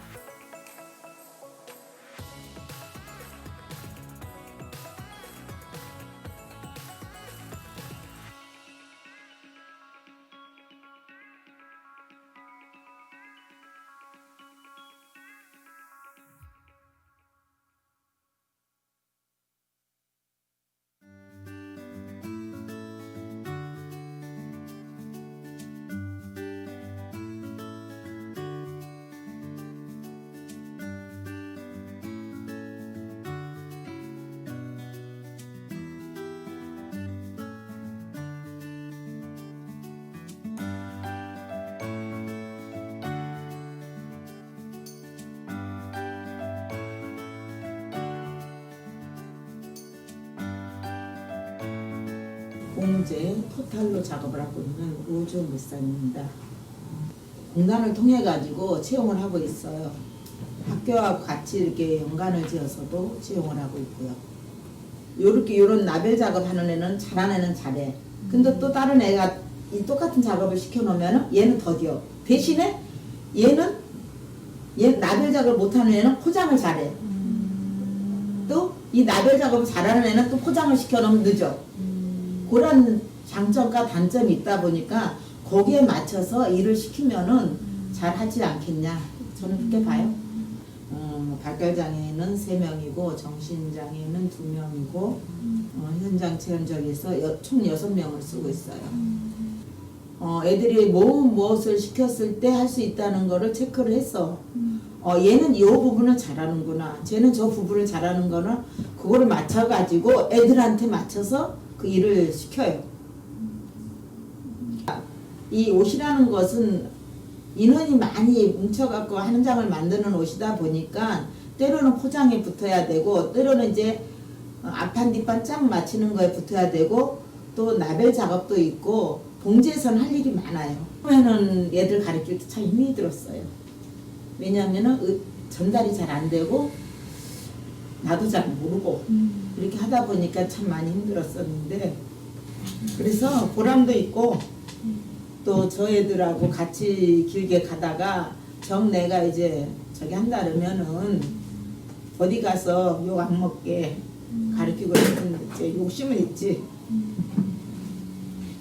봉제 토탈로 작업을 하고 있는 우주 물산입니다. 공단을 통해 가지고 채용을 하고 있어요. 학교하고 같이 이렇게 연관을 지어서도 채용을 하고 있고요. 요런 라벨 작업하는 애는 잘하는 애는 잘해. 근데 또 다른 애가 이 똑같은 작업을 시켜놓으면 얘는 더뎌. 대신에 얘 라벨 작업을 못하는 애는 포장을 잘해. 또 이 라벨 작업을 잘하는 애는 또 포장을 시켜놓으면 늦어. 그런 장점과 단점이 있다 보니까 거기에 맞춰서 일을 시키면은 잘 하지 않겠냐. 저는 그렇게 봐요. 발달장애인은 3명이고 정신장애인은 2명이고 현장 체험적에서 총 6명을 쓰고 있어요. 애들이 무엇을 시켰을 때 할 수 있다는 거를 체크를 했어. 얘는 이 부분을 잘하는구나. 쟤는 저 부분을 잘하는 거는 그거를 맞춰가지고 애들한테 맞춰서 그 일을 시켜요. 이 옷이라는 것은 인원이 많이 뭉쳐갖고 한 장을 만드는 옷이다 보니까 때로는 포장에 붙어야 되고 때로는 이제 앞판 뒷판 짝 맞추는 거에 붙어야 되고 또 라벨 작업도 있고 봉제에서는 할 일이 많아요. 처음에는 애들 가르칠 때 참 힘이 들었어요. 왜냐하면 전달이 잘 안 되고 나도 잘 모르고 이렇게 하다 보니까 참 많이 힘들었었는데 그래서 보람도 있고 또 저 애들하고 같이 길게 가다가 내가 이제 저기 한다면은 어디 가서 욕 안 먹게 가르치고 싶은데 욕심은 있지.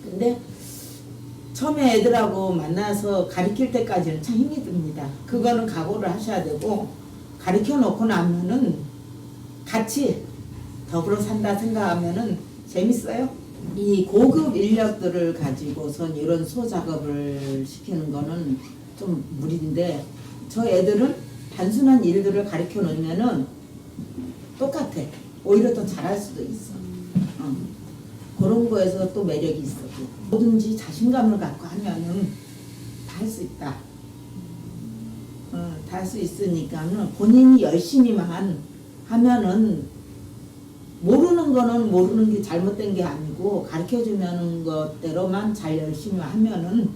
근데 처음에 애들하고 만나서 가르칠 때까지는 참 힘이 듭니다. 그거는 각오를 하셔야 되고 가르쳐 놓고 나면은 같이 더불어 산다 생각하면은 재밌어요. 이 고급 인력들을 가지고선 이런 소작업을 시키는 거는 좀 무리인데 저 애들은 단순한 일들을 가르쳐 놓으면은 똑같아. 오히려 더 잘할 수도 있어. 그런 거에서 또 매력이 있어. 뭐든지 자신감을 갖고 하면은 다 할 수 있다. 다 할 수 있으니까는 본인이 열심히만 하면은 모르는 거는 모르는 게 잘못된 게 아니고 가르쳐 주는 것대로만 잘 열심히 하면은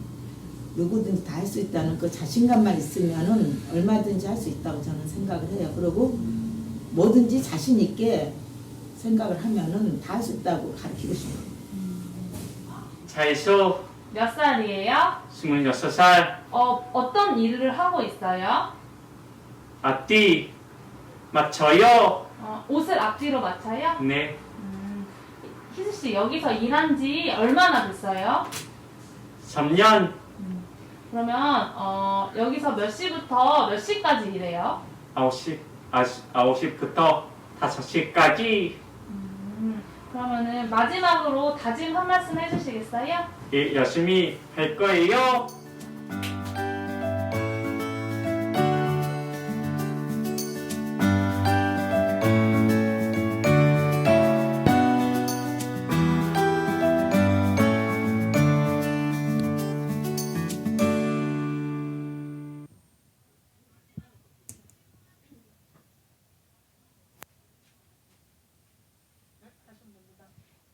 누구든지 다 할 수 있다는 그 자신감만 있으면은 얼마든지 할 수 있다고 저는 생각을 해요. 그리고 뭐든지 자신 있게 생각을 하면은 다 할 수 있다고 가르치고 싶어요. 자이쇼 몇 살이에요? 26살 어떤 일을 하고 있어요? 앞뒤 맞춰요. 옷을 앞뒤로 맞춰요? 네, 희수씨 여기서 일한 지 얼마나 됐어요? 3년 그러면 여기서 몇 시부터 몇 시까지 일해요? 9시부터 5시까지. 그러면은 마지막으로 다짐 한 말씀 해주시겠어요? 예, 열심히 할 거예요.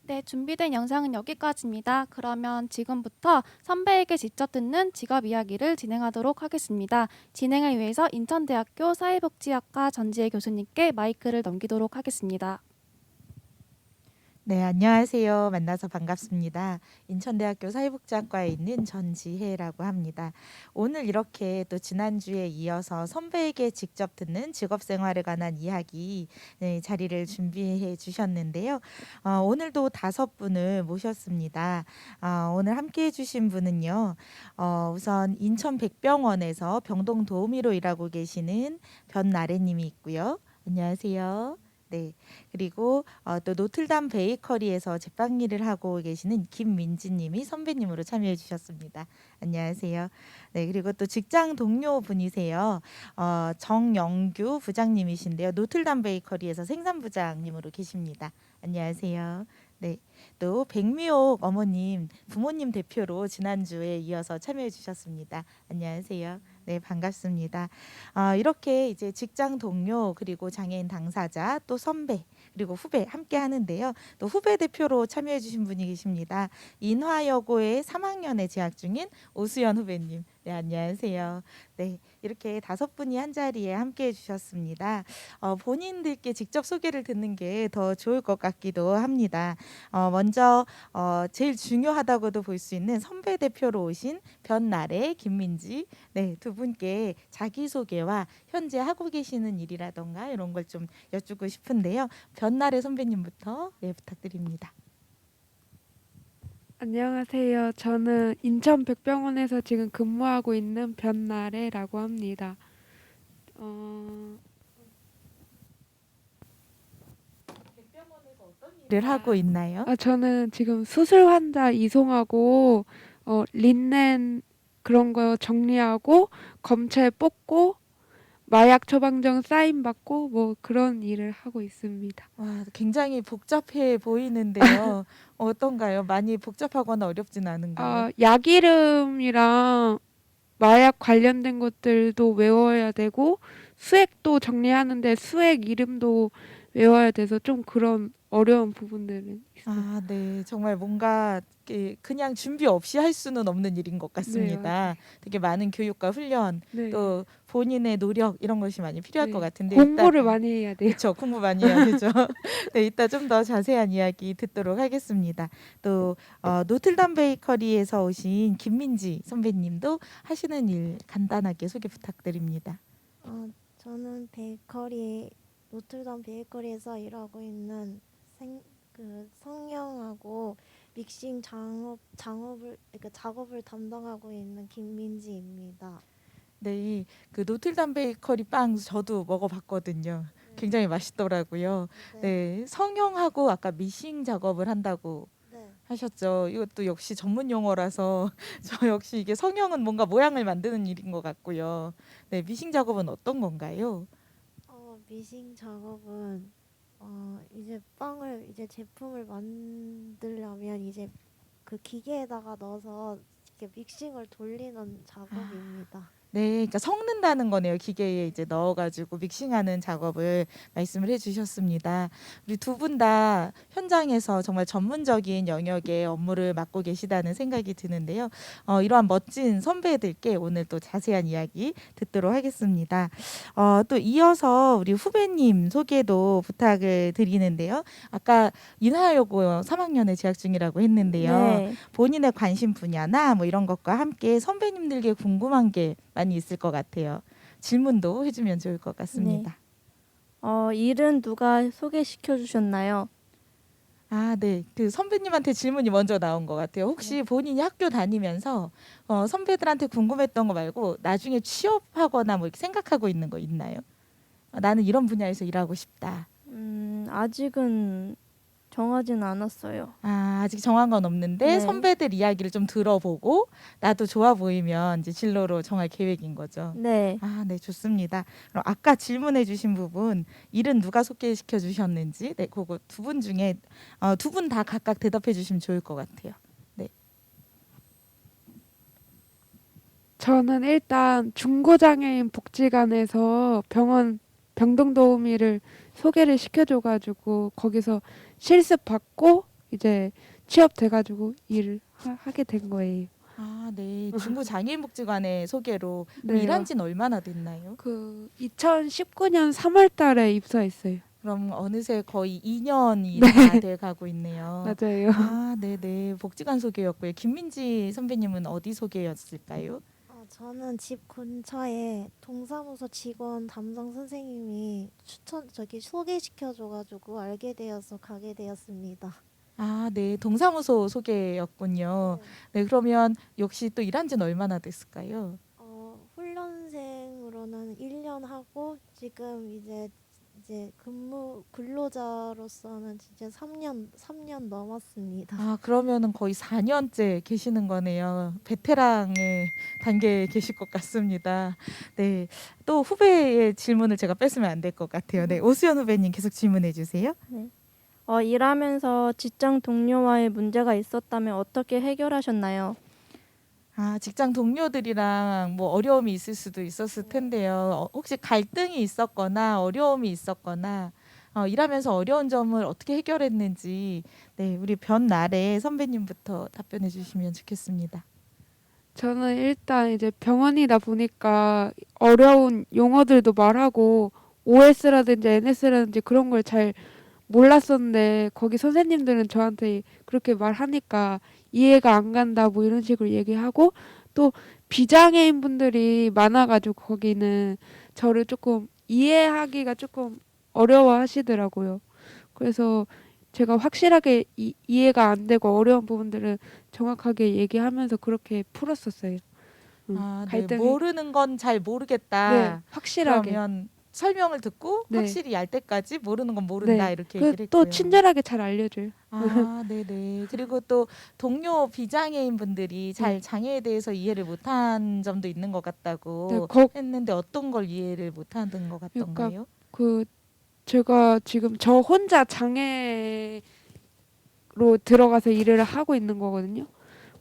네, 준비된 영상은 여기까지입니다. 그러면 지금부터 선배에게 직접 듣는 직업 이야기를 진행하도록 하겠습니다. 진행을 위해서 인천대학교 사회복지학과 전지혜 교수님께 마이크를 넘기도록 하겠습니다. 네, 안녕하세요. 만나서 반갑습니다. 인천대학교 사회복지학과에 있는 전지혜라고 합니다. 오늘 이렇게 또 지난주에 이어서 선배에게 직접 듣는 직업생활에 관한 이야기 자리를 준비해 주셨는데요. 오늘도 5분을 모셨습니다. 오늘 함께해 주신 분은요. 우선 인천 백병원에서 병동 도우미로 일하고 계시는 변나래님이 있고요. 안녕하세요. 네, 그리고 또 노틀담 베이커리에서 제빵 일을 하고 계시는 김민지님이 선배님으로 참여해 주셨습니다. 안녕하세요. 네, 그리고 또 직장 동료 분이세요. 정영규 부장님이신데요. 노틀담 베이커리에서 생산부장님으로 계십니다. 안녕하세요. 네. 또 백미옥 어머님, 부모님 대표로 지난주에 이어서 참여해 주셨습니다. 안녕하세요. 네, 반갑습니다. 이렇게 이제 직장 동료 그리고 장애인 당사자 또 선배 그리고 후배 함께 하는데요. 또 후배 대표로 참여해 주신 분이 계십니다. 인화여고의 3학년에 재학 중인 오수연 후배님. 네, 안녕하세요. 네, 이렇게 5분이 한 자리에 함께 해주셨습니다. 본인들께 직접 소개를 듣는 게 더 좋을 것 같기도 합니다. 먼저 제일 중요하다고도 볼 수 있는 선배 대표로 오신 변나래, 김민지 네, 두 분께 자기소개와 현재 하고 계시는 일이라던가 이런 걸 좀 여쭙고 싶은데요. 변나래 선배님부터 네, 부탁드립니다. 안녕하세요. 저는 인천 백병원에서 지금 근무하고 있는 변나래라고 합니다. 일을 하고 있나요? 저는 지금 수술 환자 이송하고 린넨 그런 거 정리하고 검체 뽑고 마약 처방전 사인 받고 뭐 그런 일을 하고 있습니다. 와, 굉장히 복잡해 보이는데요. 어떤가요? 많이 복잡하거나 어렵진 않은가요? 약 이름이랑 마약 관련된 것들도 외워야 되고 수액도 정리하는데 수액 이름도 외워야 돼서 좀 그런 어려운 부분들은 있어요. 네. 정말 뭔가 그냥 준비 없이 할 수는 없는 일인 것 같습니다. 되게 많은 교육과 훈련, 네. 또 본인의 노력 이런 것이 많이 필요할 것 같은데 공부를 많이 해야 돼요. 그렇죠. 공부 많이 해야 되죠. 네, 이따 좀 더 자세한 이야기 듣도록 하겠습니다. 또 노틀담 베이커리에서 오신 김민지 선배님도 하시는 일 간단하게 소개 부탁드립니다. 저는 노틀담 베이커리에서 일하고 있는 성형하고 믹싱 작업을 담당하고 있는 김민지입니다. 네, 그 노틀담 베이커리 빵 저도 먹어봤거든요. 굉장히 맛있더라고요. 네, 성형하고 아까 미싱 작업을 한다고 하셨죠. 이것도 역시 전문 용어라서 저 역시 이게 성형은 뭔가 모양을 만드는 일인 것 같고요. 네, 미싱 작업은 어떤 건가요? 미싱 작업은 이제 제품을 만들려면 이제 그 기계에다가 넣어서 이렇게 믹싱을 돌리는 작업입니다. 네, 그러니까 섞는다는 거네요. 기계에 이제 넣어가지고 믹싱하는 작업을 말씀을 해주셨습니다. 우리 두 분 다 현장에서 정말 전문적인 영역의 업무를 맡고 계시다는 생각이 드는데요. 이러한 멋진 선배들께 오늘 또 자세한 이야기 듣도록 하겠습니다. 또 이어서 우리 후배님 소개도 부탁을 드리는데요. 아까 인하여고 3학년에 재학 중이라고 했는데요. 네. 본인의 관심 분야나 뭐 이런 것과 함께 선배님들께 궁금한 게 많이 있을 것 같아요. 질문도 해주면 좋을 것 같습니다. 일은 누가 소개시켜 주셨나요? 네. 그 선배님한테 질문이 먼저 나온 것 같아요. 혹시 본인이 학교 다니면서 선배들한테 궁금했던 거 말고 나중에 취업하거나 뭐 이렇게 생각하고 있는 거 있나요? 나는 이런 분야에서 일하고 싶다. 아직은 정하진 않았어요. 아직 정한 건 없는데 네. 선배들 이야기를 좀 들어보고 나도 좋아 보이면 이제 진로로 정할 계획인 거죠. 네. 네, 좋습니다. 그럼 아까 질문해 주신 부분 일은 누가 소개시켜 주셨는지 그거 두 분 중에 두 분 다 각각 대답해 주시면 좋을 것 같아요. 네. 저는 일단 중고장애인 복지관에서 병동도우미를 소개를 시켜줘가지고 거기서 실습 받고 이제 취업돼가지고 일을 하게 된 거예요. 네. 중부 장애인복지관의 소개로 네. 일한 지는 얼마나 됐나요? 2019년 3월달에 입사했어요. 그럼 어느새 거의 2년이 네. 다 돼 가고 있네요. 맞아요. 네네. 복지관 소개였고요. 김민지 선배님은 어디 소개였을까요? 저는 집 근처에 동사무소 직원 담당 선생님이 소개시켜줘가지고 알게 되어서 가게 되었습니다. 네. 동사무소 소개였군요. 네. 그러면 역시 또 일한 지는 얼마나 됐을까요? 훈련생으로는 1년 하고 지금 이제 근로자로서는 진짜 3년 넘었습니다. 그러면은 거의 4년째 계시는 거네요. 베테랑의 단계에 계실 것 같습니다. 네. 또 후배의 질문을 제가 뺐으면 안 될 것 같아요. 네. 오수연 후배님 계속 질문해 주세요. 네. 일하면서 직장 동료와의 문제가 있었다면 어떻게 해결하셨나요? 직장 동료들이랑 뭐 어려움이 있을 수도 있었을 텐데요. 혹시 갈등이 있었거나 어려움이 있었거나 일하면서 어려운 점을 어떻게 해결했는지 네, 우리 변나래 선배님부터 답변해 주시면 좋겠습니다. 저는 일단 이제 병원이다 보니까 어려운 용어들도 말하고 OS라든지 NS라든지 그런 걸 잘 몰랐었는데 거기 선생님들은 저한테 그렇게 말하니까 이해가 안 간다 뭐 이런 식으로 얘기하고 또 비장애인 분들이 많아가지고 거기는 저를 조금 이해하기가 조금 어려워 하시더라고요. 그래서 제가 확실하게 이해가 안 되고 어려운 부분들은 정확하게 얘기하면서 그렇게 풀었었어요. 네, 갈등이 모르는 건 잘 모르겠다. 네, 확실하게. 그러면 설명을 듣고 네. 확실히 알 때까지 모르는 건 모른다 네. 이렇게 그 얘기를 또 했고요. 친절하게 잘 알려줘요. 네네. 그리고 또 동료 비장애인 분들이 잘 네. 장애에 대해서 이해를 못한 점도 있는 것 같다고 네, 했는데 어떤 걸 이해를 못하는 것 그러니까 같던가요? 그 제가 지금 저 혼자 장애로 들어가서 일을 하고 있는 거거든요.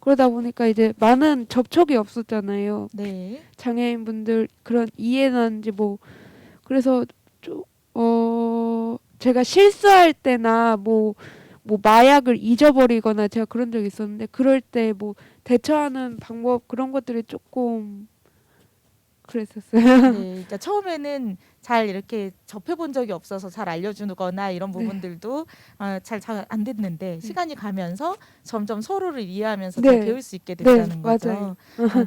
그러다 보니까 이제 많은 접촉이 없었잖아요. 네. 장애인분들 그런 이해는지 뭐 그래서 제가 실수할 때나 뭐 마약을 잊어버리거나 제가 그런 적이 있었는데 그럴 때 뭐 대처하는 방법 그런 것들이 조금 그랬었어요. 네, 그러니까 처음에는 잘 이렇게 접해본 적이 없어서 잘 알려주거나 이런 네. 부분들도 잘 안 됐는데 시간이 가면서 점점 서로를 이해하면서 네. 잘 배울 수 있게 됐다는 거죠. 맞아요.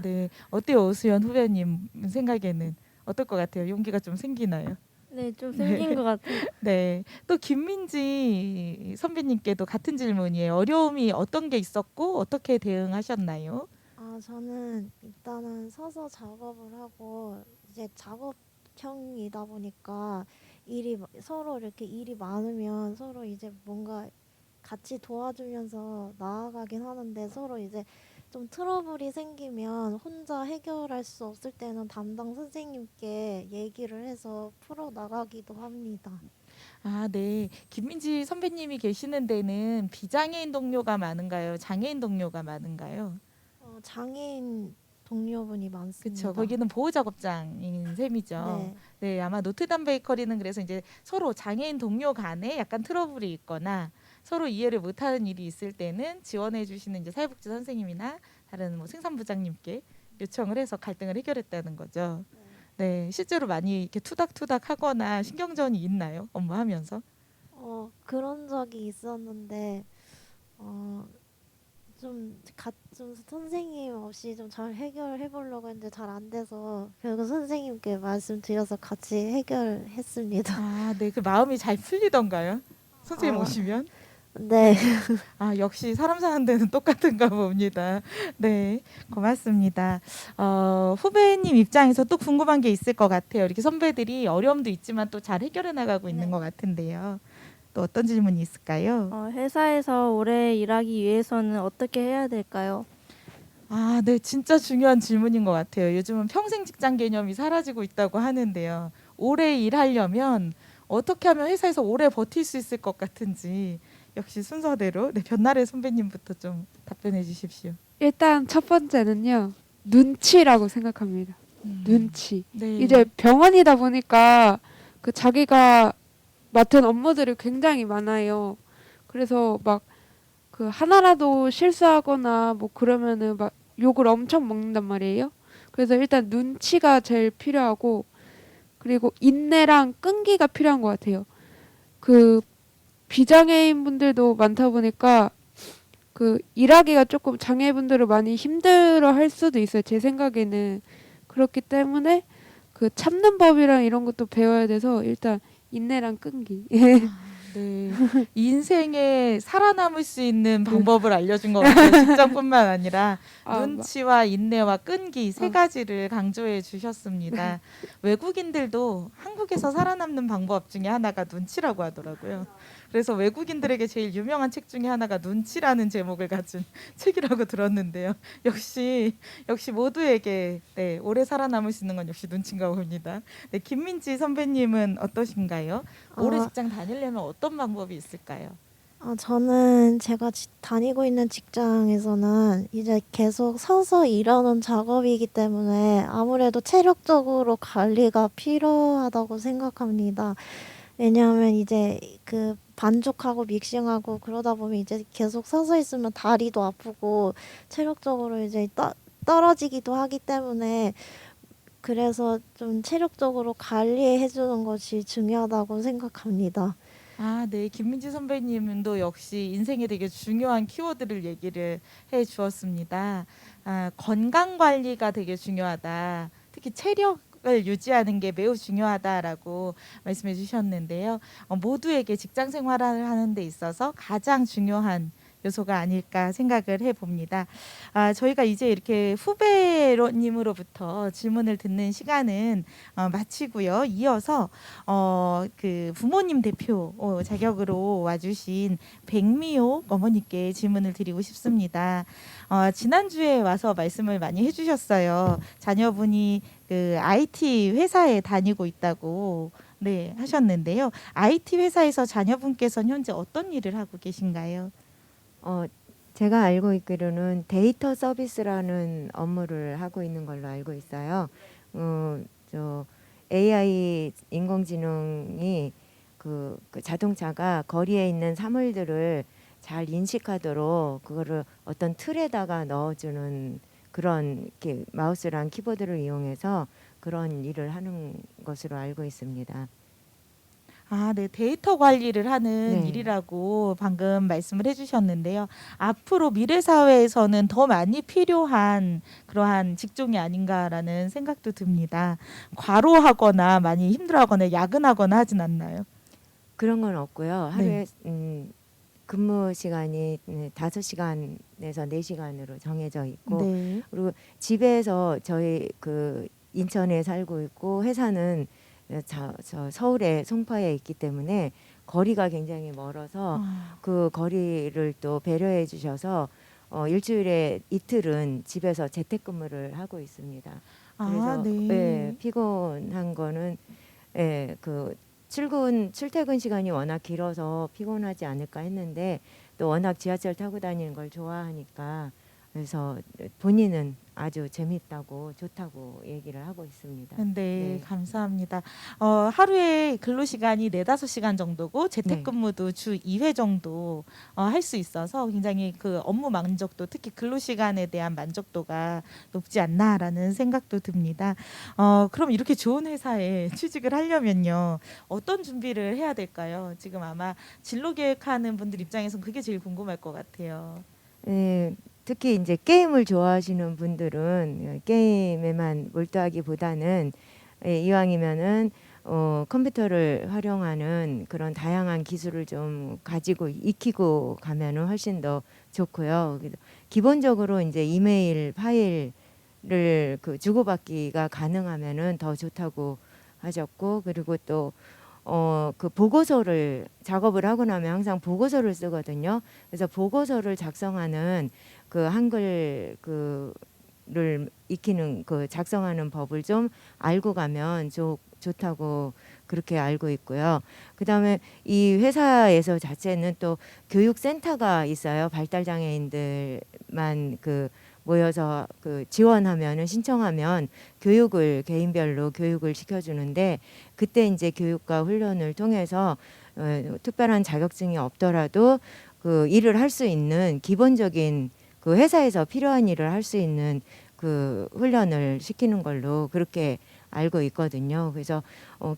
네, 어때요, 오수연 후배님 생각에는 어떨 것 같아요? 용기가 좀 생기나요? 네, 좀 생긴 것 같아요. 네, 또 김민지 선배님께도 같은 질문이에요. 어려움이 어떤 게 있었고 어떻게 대응하셨나요? 저는 일단은 서서 작업을 하고 이제 작업형이다 보니까 서로 이렇게 일이 많으면 서로 이제 뭔가 같이 도와주면서 나아가긴 하는데 서로 이제 좀 트러블이 생기면 혼자 해결할 수 없을 때는 담당 선생님께 얘기를 해서 풀어 나가기도 합니다. 네. 김민지 선배님이 계시는 데는 비장애인 동료가 많은가요? 장애인 동료가 많은가요? 장애인 동료분이 많습니다. 그렇죠. 거기는 보호작업장인 셈이죠. 네. 네, 아마 노트담 베이커리는 그래서 이제 서로 장애인 동료 간에 약간 트러블이 있거나 서로 이해를 못하는 일이 있을 때는 지원해 주시는 이제 사회복지 선생님이나 다른 뭐 생산부장님께 요청을 해서 갈등을 해결했다는 거죠. 네, 실제로 많이 이렇게 투닥투닥 하거나 신경전이 있나요? 업무하면서? 그런 적이 있었는데 좀 선생님 없이 좀 잘 해결해 보려고 했는데 잘 안 돼서 결국 선생님께 말씀드려서 같이 해결했습니다. 네, 그 마음이 잘 풀리던가요? 선생님 오시면? 네. 역시 사람 사는 데는 똑같은가 봅니다. 네, 고맙습니다. 후배님 입장에서 또 궁금한 게 있을 것 같아요. 이렇게 선배들이 어려움도 있지만 또 잘 해결해 나가고 있는 것 같은데요. 또 어떤 질문이 있을까요? 회사에서 오래 일하기 위해서는 어떻게 해야 될까요? 네, 진짜 중요한 질문인 것 같아요. 요즘은 평생 직장 개념이 사라지고 있다고 하는데요. 오래 일하려면 어떻게 하면 회사에서 오래 버틸 수 있을 것 같은지 역시 순서대로 변나래 선배님부터 좀 답변해 주십시오. 일단 첫 번째는요. 눈치라고 생각합니다. 눈치. 네. 이제 병원이다 보니까 그 자기가 맡은 업무들이 굉장히 많아요. 그래서 막 그 하나라도 실수하거나 뭐 그러면은 막 욕을 엄청 먹는단 말이에요. 그래서 일단 눈치가 제일 필요하고 그리고 인내랑 끈기가 필요한 것 같아요. 그 비장애인 분들도 많다 보니까 그 일하기가 조금 장애인분들을 많이 힘들어 할 수도 있어요. 제 생각에는. 그렇기 때문에 그 참는 법이랑 이런 것도 배워야 돼서 일단 인내랑 끈기. 네, 인생에 살아남을 수 있는 방법을 알려준 것 같아요. 직장뿐만 아니라 눈치와 인내와 끈기 세 가지를 강조해 주셨습니다. 외국인들도 한국에서 살아남는 방법 중에 하나가 눈치라고 하더라고요. 그래서 외국인들에게 제일 유명한 책 중에 하나가 눈치라는 제목을 가진 책이라고 들었는데요. 역시 모두에게 오래 살아남을 수 있는 건 역시 눈치인가 봅니다. 김민지 선배님은 어떠신가요? 오래 직장 다니려면 어떤 방법이 있을까요? 저는 제가 다니고 있는 직장에서는 이제 계속 서서 일하는 작업이기 때문에 아무래도 체력적으로 관리가 필요하다고 생각합니다. 왜냐하면 이제 그 반죽하고 믹싱하고 그러다 보면 이제 계속 서서 있으면 다리도 아프고 체력적으로 이제 떨어지기도 하기 때문에 그래서 좀 체력적으로 관리해 주는 것이 중요하다고 생각합니다. 아, 네. 김민지 선배님도 역시 인생에 되게 중요한 키워드를 얘기를 해 주었습니다. 아, 건강 관리가 되게 중요하다. 특히 체력을 유지하는 게 매우 중요하다라고 말씀해 주셨는데요. 모두에게 직장 생활을 하는 데 있어서 가장 중요한 요소가 아닐까 생각을 해봅니다. 저희가 이제 이렇게 후배님으로부터 질문을 듣는 시간은 마치고요. 이어서 그 부모님 대표 자격으로 와주신 백미옥 어머니께 질문을 드리고 싶습니다. 지난주에 와서 말씀을 많이 해주셨어요. 자녀분이 그 IT 회사에 다니고 있다고 네, 하셨는데요. IT 회사에서 자녀분께서는 현재 어떤 일을 하고 계신가요? 제가 알고 있기로는 데이터 서비스라는 업무를 하고 있는 걸로 알고 있어요. 저 AI 인공지능이 그 자동차가 거리에 있는 사물들을 잘 인식하도록 그거를 어떤 틀에다가 넣어주는 그런 이렇게 마우스랑 키보드를 이용해서 그런 일을 하는 것으로 알고 있습니다. 아, 네. 데이터 관리를 하는 네. 일이라고 방금 말씀을 해주셨는데요. 앞으로 미래 사회에서는 더 많이 필요한 그러한 직종이 아닌가라는 생각도 듭니다. 과로하거나 많이 힘들어하거나 야근하거나 하진 않나요? 그런 건 없고요. 하루에 네. 근무 시간이 5시간에서 4시간으로 정해져 있고 네. 그리고 집에서 저희 그 인천에 살고 있고 회사는 저 서울의 송파에 있기 때문에 거리가 굉장히 멀어서 그 거리를 또 배려해 주셔서 일주일에 이틀은 집에서 재택근무를 하고 있습니다. 그래서 네. 예, 피곤한 거는 예, 그 출퇴근 시간이 워낙 길어서 피곤하지 않을까 했는데 또 워낙 지하철 타고 다니는 걸 좋아하니까 그래서 본인은 아주 재밌다고 좋다고 얘기를 하고 있습니다. 네, 감사합니다. 하루에 근로 시간이 4-5시간 정도고 재택근무도 주 2회 정도 할 수 있어서 굉장히 그 업무 만족도 특히 근로 시간에 대한 만족도가 높지 않나라는 생각도 듭니다. 그럼 이렇게 좋은 회사에 취직을 하려면요. 어떤 준비를 해야 될까요? 지금 아마 진로 계획하는 분들 입장에서는 그게 제일 궁금할 것 같아요. 네, 특히 이제 게임을 좋아하시는 분들은 게임에만 몰두하기보다는 이왕이면은 컴퓨터를 활용하는 그런 다양한 기술을 좀 가지고 익히고 가면은 훨씬 더 좋고요. 기본적으로 이제 이메일 파일을 그 주고받기가 가능하면은 더 좋다고 하셨고 그리고 또 그 보고서를 작업을 하고 나면 항상 보고서를 쓰거든요. 그래서 보고서를 작성하는 그 한글 그를 익히는 그 작성하는 법을 좀 알고 가면 좋다고 그렇게 알고 있고요. 그다음에 이 회사에서 자체는 또 교육센터가 있어요. 발달장애인들만 그 모여서 그 지원하면은 신청하면 교육을 개인별로 교육을 시켜주는데 그때 이제 교육과 훈련을 통해서 특별한 자격증이 없더라도 그 일을 할 수 있는 기본적인 그 회사에서 필요한 일을 할 수 있는 그 훈련을 시키는 걸로 그렇게 알고 있거든요. 그래서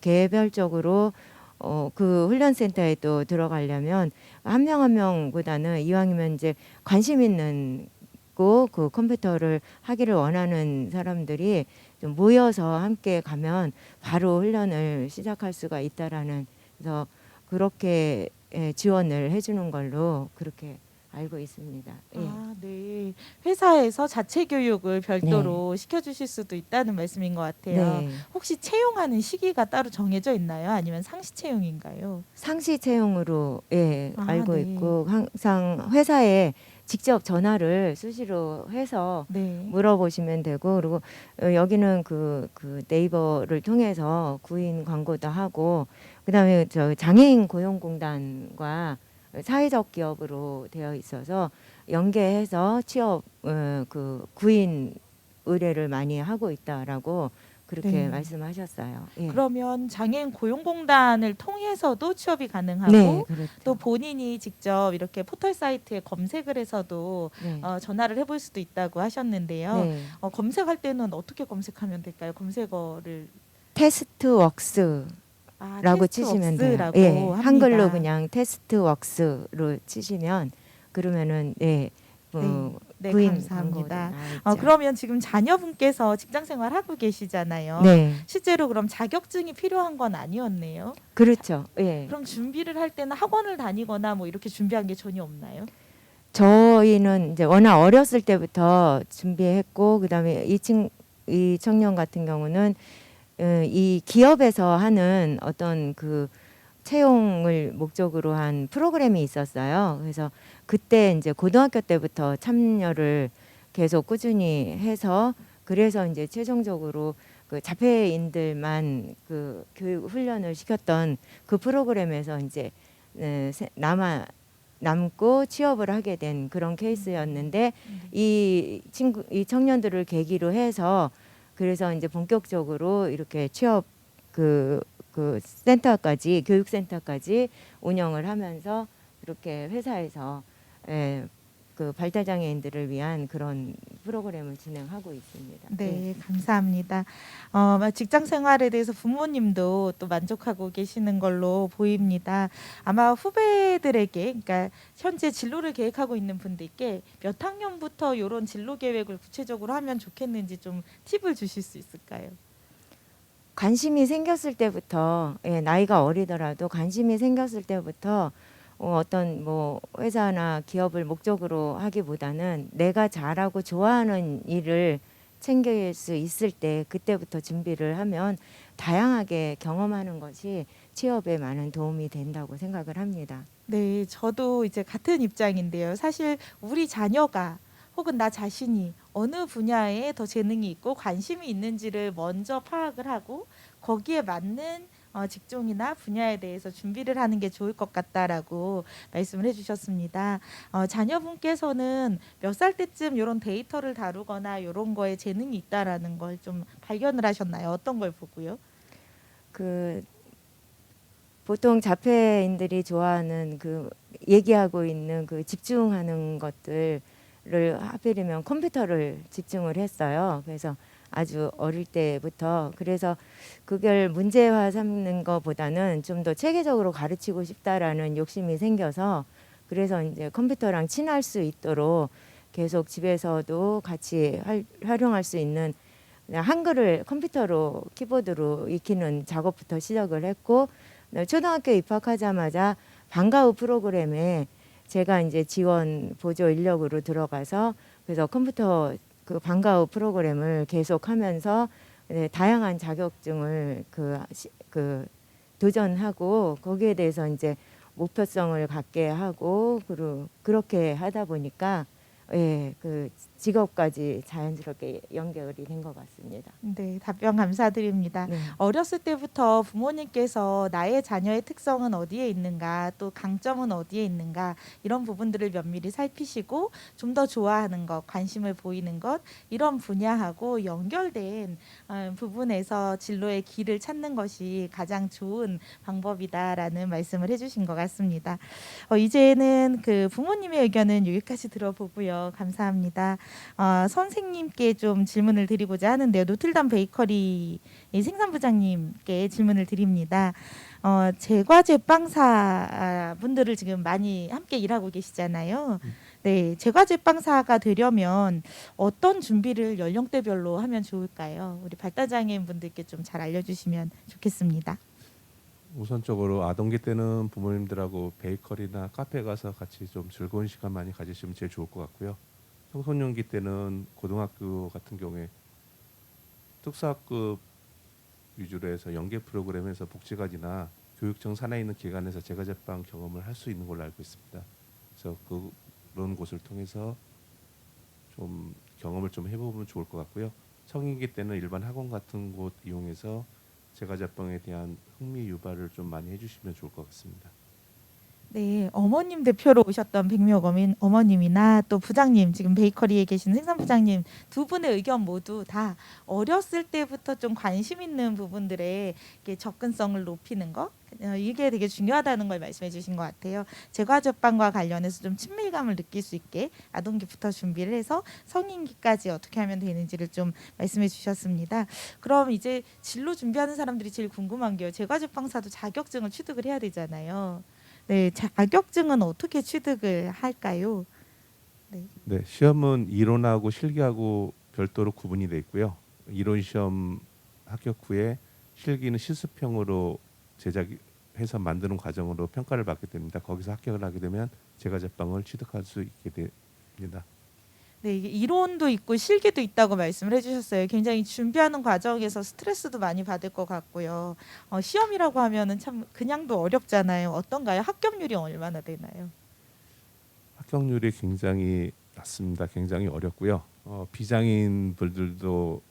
개별적으로 그 훈련센터에 또 들어가려면 한 명 한 명보다는 이왕이면 이제 관심 있는 그 컴퓨터를 하기를 원하는 사람들이 좀 모여서 함께 가면 바로 훈련을 시작할 수가 있다라는 그래서 그렇게 지원을 해주는 걸로 그렇게 알고 있습니다. 예. 아, 네. 회사에서 자체 교육을 별도로 시켜주실 수도 있다는 말씀인 것 같아요. 네. 혹시 채용하는 시기가 따로 정해져 있나요? 아니면 상시 채용인가요? 상시 채용으로 알고 네. 있고 항상 회사에 직접 전화를 수시로 해서 물어보시면 되고 그리고 여기는 그 네이버를 통해서 구인 광고도 하고 그다음에 저 장애인 고용공단과 사회적 기업으로 되어 있어서 연계해서 취업 그 구인 의뢰를 많이 하고 있다라고 그렇게 네. 말씀하셨어요. 예. 그러면 장애인 고용공단을 통해서도 취업이 가능하고 네, 그렇죠. 또 본인이 직접 이렇게 포털 사이트에 검색을 해서도 네. 전화를 해볼 수도 있다고 하셨는데요. 네. 검색할 때는 어떻게 검색하면 될까요? 검색어를 테스트웍스라고 치시면 돼요. 테스트웍스라고 예, 합니다. 한글로 그냥 테스트웍스로 치시면 그러면은 네, 네, 구인 감사합니다. 광고도 나와 있죠. 그러면 지금 자녀분께서 직장생활 하고 계시잖아요. 네. 실제로 그럼 자격증이 필요한 건 아니었네요. 그렇죠. 예. 그럼 준비를 할 때는 학원을 다니거나 뭐 이렇게 준비한 게 전혀 없나요? 저희는 이제 워낙 어렸을 때부터 준비했고 그다음에 이 청년 같은 경우는 이 기업에서 하는 어떤 그 채용을 목적으로 한 프로그램이 있었어요. 그래서 그때 이제 고등학교 때부터 참여를 계속 꾸준히 해서 그래서 이제 최종적으로 그 자폐인들만 그 교육 훈련을 시켰던 그 프로그램에서 이제 남고 취업을 하게 된 그런 케이스였는데 이 청년들을 계기로 해서 그래서 이제 본격적으로 이렇게 취업 그 센터까지 교육센터까지 운영을 하면서 이렇게 회사에서 그 발달장애인들을 위한 그런 프로그램을 진행하고 있습니다. 네, 감사합니다. 직장 생활에 대해서 부모님도 또 만족하고 계시는 걸로 보입니다. 아마 후배들에게, 그러니까 현재 진로를 계획하고 있는 분들께 몇 학년부터 이런 진로 계획을 구체적으로 하면 좋겠는지 좀 팁을 주실 수 있을까요? 관심이 생겼을 때부터 나이가 어리더라도 관심이 생겼을 때부터 어떤 뭐 회사나 기업을 목적으로 하기보다는 내가 잘하고 좋아하는 일을 챙길 수 있을 때 그때부터 준비를 하면 다양하게 경험하는 것이 취업에 많은 도움이 된다고 생각을 합니다. 네, 저도 이제 같은 입장인데요. 사실 우리 자녀가 혹은 나 자신이 어느 분야에 더 재능이 있고 관심이 있는지를 먼저 파악을 하고 거기에 맞는 직종이나 분야에 대해서 준비를 하는 게 좋을 것 같다라고 말씀을 해주셨습니다. 자녀분께서는 몇 살 때쯤 이런 데이터를 다루거나 이런 거에 재능이 있다라는 걸 좀 발견을 하셨나요? 어떤 걸 보고요? 그 보통 자폐인들이 좋아하는 그 얘기하고 있는 그 집중하는 것들을 하필이면 컴퓨터를 집중을 했어요. 그래서 아주 어릴 때부터 그래서 그걸 문제화 삼는 것보다는 좀 더 체계적으로 가르치고 싶다라는 욕심이 생겨서 그래서 이제 컴퓨터랑 친할 수 있도록 계속 집에서도 같이 활용할 수 있는 한글을 컴퓨터로 키보드로 익히는 작업부터 시작을 했고 초등학교 입학하자마자 방과 후 프로그램에 제가 이제 지원 보조 인력으로 들어가서 그래서 컴퓨터 그 방과 후 프로그램을 계속하면서 다양한 자격증을 그 도전하고 거기에 대해서 이제 목표성을 갖게 하고 그렇게 하다 보니까 그 직업까지 자연스럽게 연결이 된 것 같습니다. 네, 답변 감사드립니다. 네. 어렸을 때부터 부모님께서 나의 자녀의 특성은 어디에 있는가, 또 강점은 어디에 있는가 이런 부분들을 면밀히 살피시고 좀 더 좋아하는 것, 관심을 보이는 것 이런 분야하고 연결된 부분에서 진로의 길을 찾는 것이 가장 좋은 방법이다라는 말씀을 해주신 것 같습니다. 이제는 그 부모님의 의견은 여기까지 들어보고요. 감사합니다. 선생님께 좀 질문을 드리고자 하는데요. 노틀담 베이커리 생산부장님께 질문을 드립니다. 제과제 빵사 분들을 지금 많이 함께 일하고 계시잖아요. 네, 제과제 빵사가 되려면 어떤 준비를 연령대별로 하면 좋을까요? 우리 발달장애인 분들께 좀 잘 알려주시면 좋겠습니다. 우선적으로 아동기 때는 부모님들하고 베이커리나 카페 가서 같이 좀 즐거운 시간 많이 가지시면 제일 좋을 것 같고요. 청소년기 때는 고등학교 같은 경우에 특수학급 위주로 해서 연계 프로그램에서 복지관이나 교육청 산하에 있는 기관에서 제과제빵 경험을 할 수 있는 걸로 알고 있습니다. 그래서 그런 곳을 통해서 좀 경험을 좀 해보면 좋을 것 같고요. 성인기 때는 일반 학원 같은 곳 이용해서 제과제빵에 대한 흥미 유발을 좀 많이 해주시면 좋을 것 같습니다. 네, 어머님 대표로 오셨던 백미옥 어머님이나 또 부장님, 지금 베이커리에 계신 생산부장님 두 분의 의견 모두 다 어렸을 때부터 좀 관심 있는 부분들에 이렇게 접근성을 높이는 거, 이게 되게 중요하다는 걸 말씀해 주신 것 같아요. 제과제빵과 관련해서 좀 친밀감을 느낄 수 있게 아동기부터 준비를 해서 성인기까지 어떻게 하면 되는지를 좀 말씀해 주셨습니다. 그럼 이제 진로 준비하는 사람들이 제일 궁금한 게요. 제과제빵사도 자격증을 취득을 해야 되잖아요. 네, 자격증은 어떻게 취득을 할까요? 네, 시험은 이론하고 실기하고 별도로 구분이 돼 있고요. 이론 시험 합격 후에 실기는 실습형으로 제작해서 만드는 과정으로 평가를 받게 됩니다. 거기서 합격을 하게 되면 제과제빵을 취득할 수 있게 됩니다. 네, 이게 이론도 있고 실기도 있다고 말씀을 해주셨어요. 굉장히 준비하는 과정에서 스트레스도 많이 받을 것 같고요. 시험이라고 하면은 참 그냥도 어렵잖아요. 어떤가요? 합격률이 얼마나 되나요? 합격률이 굉장히 낮습니다. 굉장히 어렵고요. 비장애인 분들도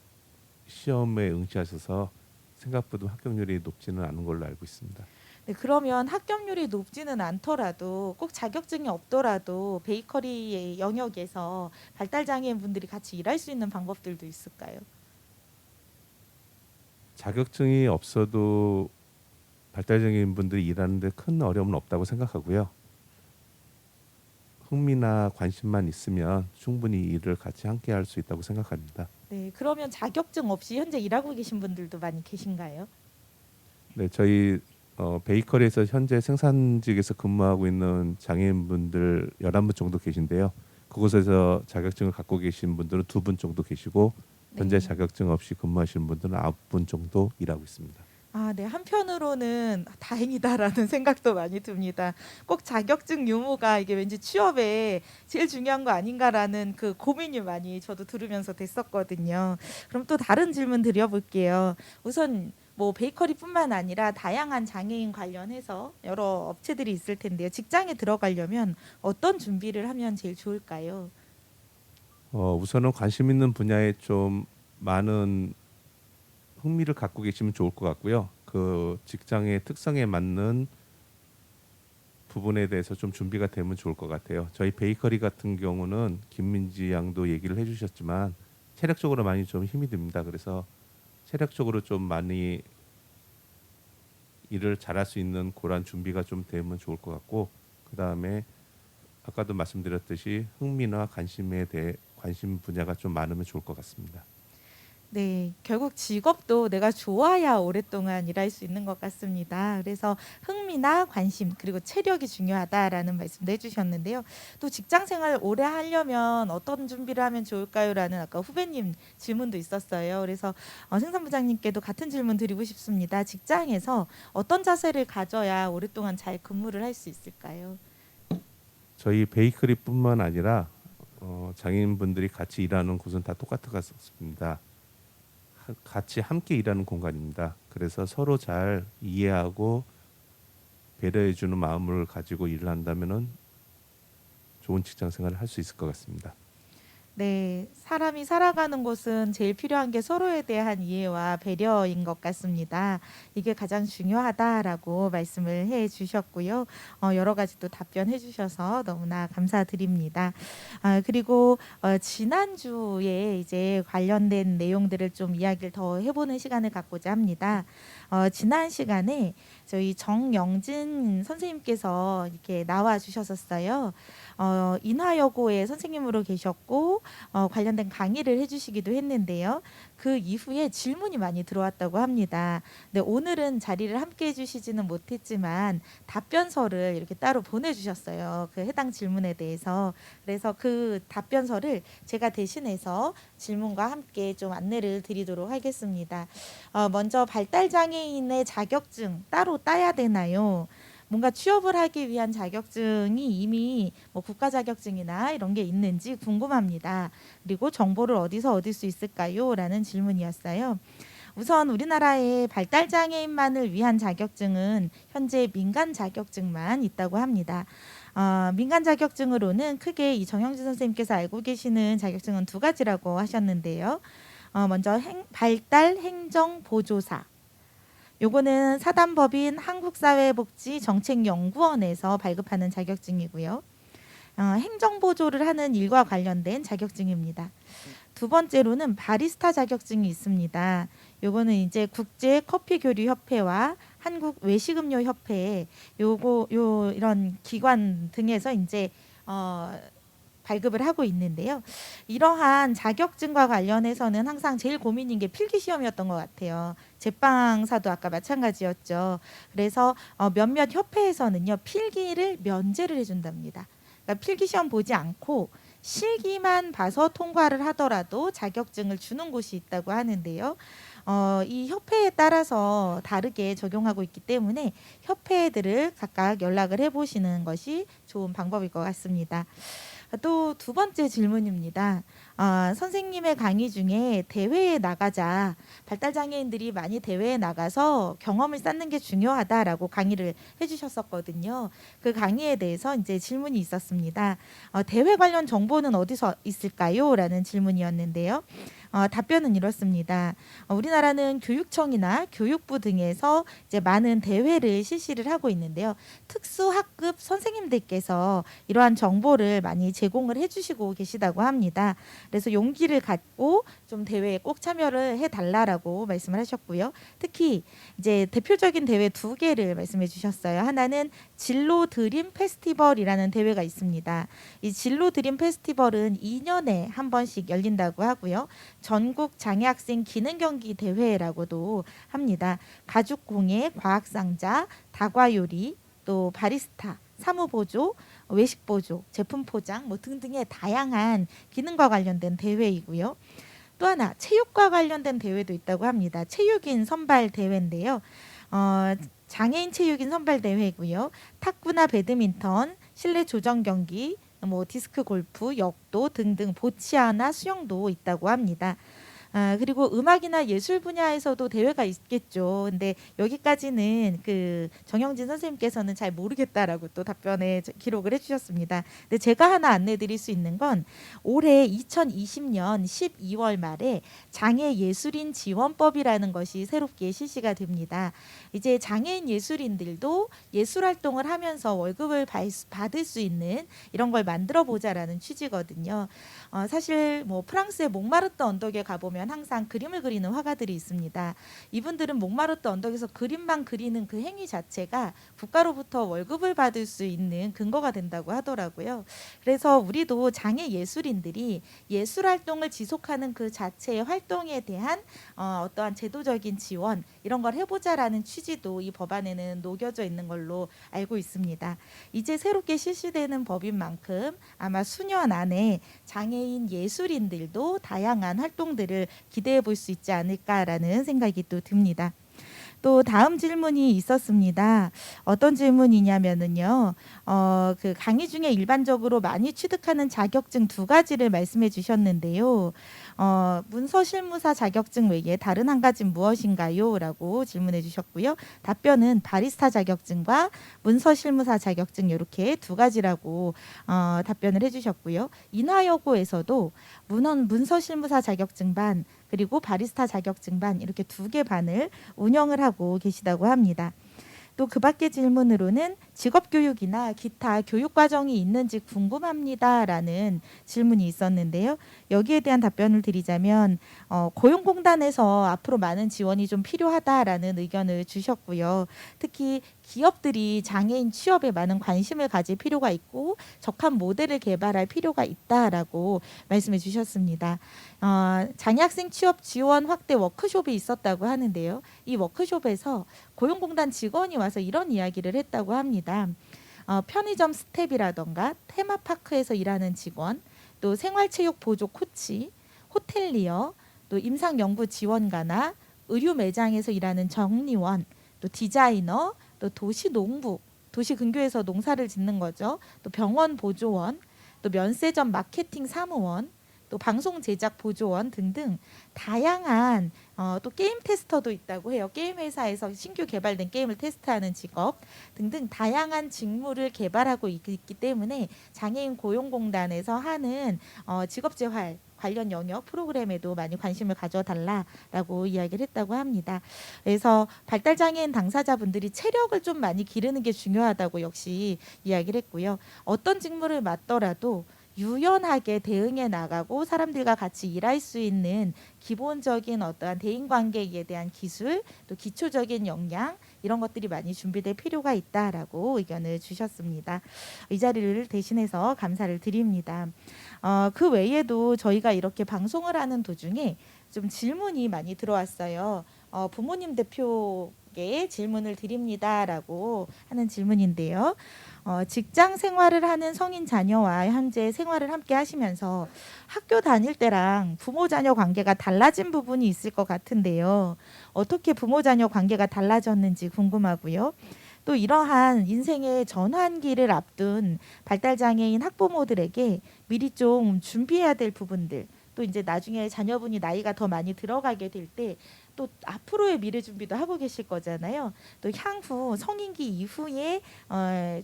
시험에 응시하셔서 생각보다 합격률이 높지는 않은 걸로 알고 있습니다. 네, 그러면 합격률이 높지는 않더라도 꼭 자격증이 없더라도 베이커리의 영역에서 발달장애인 분들이 같이 일할 수 있는 방법들도 있을까요? 자격증이 없어도 발달장애인 분들이 일하는데 큰 어려움은 없다고 생각하고요. 흥미나 관심만 있으면 충분히 일을 같이 함께 할 수 있다고 생각합니다. 네, 그러면 자격증 없이 현재 일하고 계신 분들도 많이 계신가요? 네, 저희 베이커리에서 현재 생산직에서 근무하고 있는 장애인분들 11분 정도 계신데요. 그곳에서 자격증을 갖고 계신 분들은 2분 정도 계시고 현재 자격증 없이 근무하시는 분들은 9분 정도 일하고 있습니다. 아, 네. 한편으로는 다행이다라는 생각도 많이 듭니다. 꼭 자격증 유무가 이게 왠지 취업에 제일 중요한 거 아닌가라는 그 고민이 많이 저도 들으면서 됐었거든요. 그럼 또 다른 질문 드려볼게요. 우선 뭐 베이커리뿐만 아니라 다양한 장애인 관련해서 여러 업체들이 있을 텐데요. 직장에 들어가려면 어떤 준비를 하면 제일 좋을까요? 우선은 관심 있는 분야에 좀 많은 흥미를 갖고 계시면 좋을 것 같고요. 그 직장의 특성에 맞는 부분에 대해서 좀 준비가 되면 좋을 것 같아요. 저희 베이커리 같은 경우는 김민지 양도 얘기를 해주셨지만 체력적으로 많이 좀 힘이 듭니다. 그래서 체력적으로 좀 많이 일을 잘할 수 있는 그런 준비가 좀 되면 좋을 것 같고, 그 다음에 아까도 말씀드렸듯이 흥미나 관심 분야가 좀 많으면 좋을 것 같습니다. 네, 결국 직업도 내가 좋아야 오랫동안 일할 수 있는 것 같습니다. 그래서 흥미나 관심 그리고 체력이 중요하다라는 말씀도 해주셨는데요. 또 직장 생활 오래 하려면 어떤 준비를 하면 좋을까요?라는 아까 후배님 질문도 있었어요. 그래서 생산부장님께도 같은 질문 드리고 싶습니다. 직장에서 어떤 자세를 가져야 오랫동안 잘 근무를 할 수 있을까요? 저희 베이커리뿐만 아니라 장애인분들이 같이 일하는 곳은 다 똑같은 것 같습니다. 같이 함께 일하는 공간입니다. 그래서 서로 잘 이해하고 배려해주는 마음을 가지고 일을 한다면은 좋은 직장 생활을 할 수 있을 것 같습니다. 네, 사람이 살아가는 곳은 제일 필요한 게 서로에 대한 이해와 배려인 것 같습니다. 이게 가장 중요하다라고 말씀을 해주셨고요. 여러 가지 또 답변해 주셔서 너무나 감사드립니다. 그리고 지난주에 이제 관련된 내용들을 좀 이야기를 더 해보는 시간을 갖고자 합니다. 지난 시간에 저희 정영진 선생님께서 이렇게 나와 주셨었어요. 인하여고의 선생님으로 계셨고 관련된 강의를 해주시기도 했는데요. 그 이후에 질문이 많이 들어왔다고 합니다. 네, 오늘은 자리를 함께 해주시지는 못했지만 답변서를 이렇게 따로 보내주셨어요. 그 해당 질문에 대해서. 그래서 그 답변서를 제가 대신해서 질문과 함께 좀 안내를 드리도록 하겠습니다. 먼저 발달장애인의 자격증 따로 따야 되나요? 뭔가 취업을 하기 위한 자격증이 이미 뭐 국가 자격증이나 이런 게 있는지 궁금합니다. 그리고 정보를 어디서 얻을 수 있을까요? 라는 질문이었어요. 우선 우리나라의 발달장애인만을 위한 자격증은 현재 민간 자격증만 있다고 합니다. 민간 자격증으로는 크게 이 정영진 선생님께서 알고 계시는 자격증은 2가지라고 하셨는데요. 먼저 발달 행정 보조사, 요거는 사단법인 한국사회복지정책연구원에서 발급하는 자격증이고요. 행정보조를 하는 일과 관련된 자격증입니다. 두 번째로는 바리스타 자격증이 있습니다. 요거는 이제 국제커피교류협회와 한국외식음료협회 이런 기관 등에서 이제 발급을 하고 있는데요. 이러한 자격증과 관련해서는 항상 제일 고민인 게 필기시험이었던 것 같아요. 제빵사도 아까 마찬가지였죠. 그래서 몇몇 협회에서는요, 필기를 면제를 해준답니다. 그러니까 필기시험 보지 않고 실기만 봐서 통과를 하더라도 자격증을 주는 곳이 있다고 하는데요. 이 협회에 따라서 다르게 적용하고 있기 때문에 협회들을 각각 연락을 해보시는 것이 좋은 방법일 것 같습니다. 또 두 번째 질문입니다. 선생님의 강의 중에 대회에 나가자, 발달장애인들이 많이 대회에 나가서 경험을 쌓는 게 중요하다라고 강의를 해주셨었거든요. 그 강의에 대해서 이제 질문이 있었습니다. 대회 관련 정보는 어디서 있을까요? 라는 질문이었는데요. 답변은 이렇습니다. 우리나라는 교육청이나 교육부 등에서 이제 많은 대회를 실시를 하고 있는데요. 특수학급 선생님들께서 이러한 정보를 많이 제공을 해주시고 계시다고 합니다. 그래서 용기를 갖고 좀 대회에 꼭 참여를 해달라라고 말씀을 하셨고요. 특히 이제 대표적인 대회 두 개를 말씀해 주셨어요. 하나는 진로 드림 페스티벌이라는 대회가 있습니다. 이 진로 드림 페스티벌은 2년에 한 번씩 열린다고 하고요. 전국 장애학생 기능 경기 대회라고도 합니다. 가죽공예, 과학상자, 다과요리, 또 바리스타, 사무보조, 외식보조, 제품 포장 뭐 등등의 다양한 기능과 관련된 대회이고요. 또 하나 체육과 관련된 대회도 있다고 합니다. 체육인 선발 대회인데요. 장애인 체육인 선발 대회고요. 탁구나 배드민턴, 실내 조정 경기, 뭐 디스크 골프, 역도 등등 보치아나 수영도 있다고 합니다. 그리고 음악이나 예술 분야에서도 대회가 있겠죠. 근데 여기까지는 그 정영진 선생님께서는 잘 모르겠다라고 또 답변에 기록을 해주셨습니다. 근데 제가 하나 안내드릴 수 있는 건 올해 2020년 12월 말에 장애예술인 지원법이라는 것이 새롭게 실시가 됩니다. 이제 장애인 예술인들도 예술활동을 하면서 월급을 받을 수 있는 이런 걸 만들어 보자라는 취지거든요. 사실 뭐 프랑스의 몽마르트 언덕에 가보면 항상 그림을 그리는 화가들이 있습니다. 이분들은 몽마르트 언덕에서 그림만 그리는 그 행위 자체가 국가로부터 월급을 받을 수 있는 근거가 된다고 하더라고요. 그래서 우리도 장애 예술인들이 예술 활동을 지속하는 그 자체의 활동에 대한 어떠한 제도적인 지원 이런 걸 해보자라는 취지도 이 법안에는 녹여져 있는 걸로 알고 있습니다. 이제 새롭게 실시되는 법인 만큼 아마 수년 안에 장애인 예술인들도 다양한 활동들을 기대해 볼 수 있지 않을까라는 생각이 또 듭니다. 또 다음 질문이 있었습니다. 어떤 질문이냐면은요. 그 강의 중에 일반적으로 많이 취득하는 자격증 두 가지를 말씀해 주셨는데요. 문서 실무사 자격증 외에 다른 한 가지는 무엇인가요? 라고 질문해 주셨고요. 답변은 바리스타 자격증과 문서 실무사 자격증 이렇게 두 가지라고 답변을 해 주셨고요. 인하여고에서도 문서 실무사 자격증 반 그리고 바리스타 자격증 반 이렇게 두 개 반을 운영을 하고 계시다고 합니다. 또 그 밖의 질문으로는 직업교육이나 기타 교육과정이 있는지 궁금합니다라는 질문이 있었는데요. 여기에 대한 답변을 드리자면 고용공단에서 앞으로 많은 지원이 좀 필요하다라는 의견을 주셨고요. 특히 기업들이 장애인 취업에 많은 관심을 가질 필요가 있고 적합 모델을 개발할 필요가 있다라고 말씀해 주셨습니다. 장애학생 취업 지원 확대 워크숍이 있었다고 하는데요. 이 워크숍에서 고용공단 직원이 와서 이런 이야기를 했다고 합니다. 편의점 스텝이라던가 테마파크에서 일하는 직원, 또 생활체육 보조 코치, 호텔리어, 또 임상연구 지원가나 의류 매장에서 일하는 정리원, 또 디자이너, 또 도시농부, 도시근교에서 농사를 짓는 거죠. 또 병원 보조원, 또 면세점 마케팅 사무원, 또 방송 제작 보조원 등등 다양한 또 게임 테스터도 있다고 해요. 게임 회사에서 신규 개발된 게임을 테스트하는 직업 등등 다양한 직무를 개발하고 있기 때문에 장애인 고용공단에서 하는 직업재활 관련 영역 프로그램에도 많이 관심을 가져달라라고 이야기를 했다고 합니다. 그래서 발달장애인 당사자분들이 체력을 좀 많이 기르는 게 중요하다고 역시 이야기를 했고요. 어떤 직무를 맡더라도 유연하게 대응해 나가고 사람들과 같이 일할 수 있는 기본적인 어떠한 대인관계에 대한 기술, 또 기초적인 역량 이런 것들이 많이 준비될 필요가 있다라고 의견을 주셨습니다. 이 자리를 대신해서 감사를 드립니다. 그 외에도 저희가 이렇게 방송을 하는 도중에 좀 질문이 많이 들어왔어요. 부모님 대표께 질문을 드립니다라고 하는 질문인데요. 직장 생활을 하는 성인 자녀와 현재 생활을 함께 하시면서 학교 다닐 때랑 부모 자녀 관계가 달라진 부분이 있을 것 같은데요. 어떻게 부모 자녀 관계가 달라졌는지 궁금하고요. 또 이러한 인생의 전환기를 앞둔 발달장애인 학부모들에게 미리 좀 준비해야 될 부분들, 또 이제 나중에 자녀분이 나이가 더 많이 들어가게 될 때 또 앞으로의 미래 준비도 하고 계실 거잖아요. 또 향후 성인기 이후에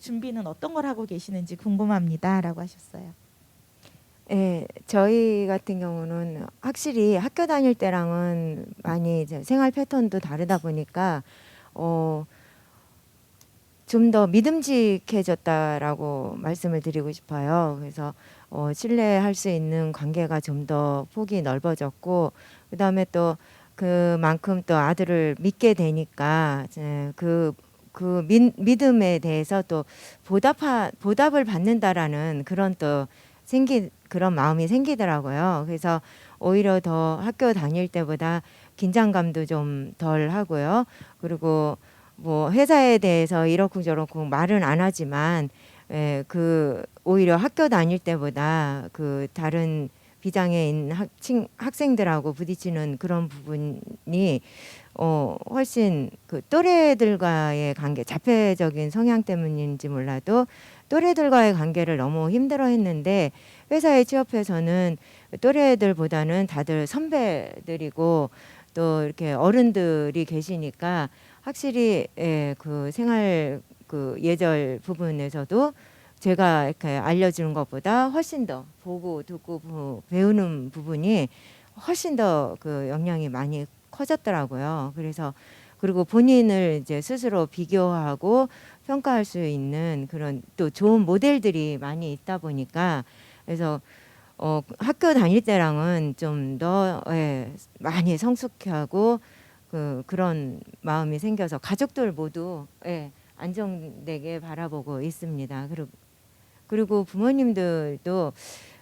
준비는 어떤 걸 하고 계시는지 궁금합니다라고 하셨어요. 네, 저희 같은 경우는 확실히 학교 다닐 때랑은 많이 이제 생활 패턴도 다르다 보니까 좀 더 믿음직해졌다라고 말씀을 드리고 싶어요. 그래서 신뢰할 수 있는 관계가 좀 더 폭이 넓어졌고, 그다음에 또 그만큼 또 아들을 믿게 되니까 이제 그 믿음에 대해서 또 보답을 받는다라는 그런 또 그런 마음이 생기더라고요. 그래서 오히려 더 학교 다닐 때보다 긴장감도 좀 덜 하고요. 그리고 뭐 회사에 대해서 이렇고 저렇고 말은 안 하지만 오히려 학교 다닐 때보다 그 다른 비장애인 학생들하고 부딪히는 그런 부분이 훨씬 그 또래들과의 관계, 자폐적인 성향 때문인지 몰라도 또래들과의 관계를 너무 힘들어했는데 회사에 취업해서는 또래들보다는 다들 선배들이고 또 이렇게 어른들이 계시니까 확실히 그 생활 그 예절 부분에서도 제가 이렇게 알려주는 것보다 훨씬 더 보고 듣고 배우는 부분이 훨씬 더 그 영향이 많이 커졌더라고요. 그래서 그리고 본인을 이제 스스로 비교하고 평가할 수 있는 그런 또 좋은 모델들이 많이 있다 보니까 그래서 학교 다닐 때랑은 좀 더 많이 성숙하고 그런 마음이 생겨서 가족들 모두 안정되게 바라보고 있습니다. 그리고 부모님들도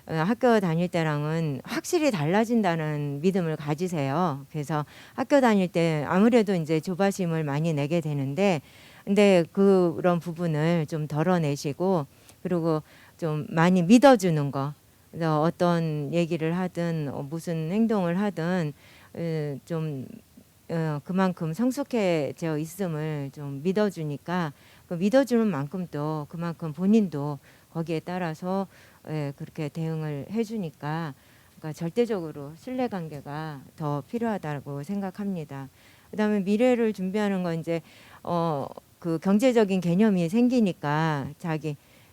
학교 다닐 때랑은 확실히 달라진다는 믿음을 가지세요. 그래서 학교 다닐 때 아무래도 이제 조바심을 많이 내게 되는데, 근데 그런 부분을 좀 덜어내시고 그리고 좀 많이 믿어주는 거. 그래서 어떤 얘기를 하든 무슨 행동을 하든 좀 그만큼 성숙해져 있음을 좀 믿어주니까 그 믿어주는 만큼 또 그만큼 본인도 거기에 따라서 그렇게 대응을 해주니까 그러니까 절대적으로 신뢰관계가 더 필요하다고 생각합니다. 그다음에 미래를 준비하는 건 이제 그 경제적인 개념이 생기니까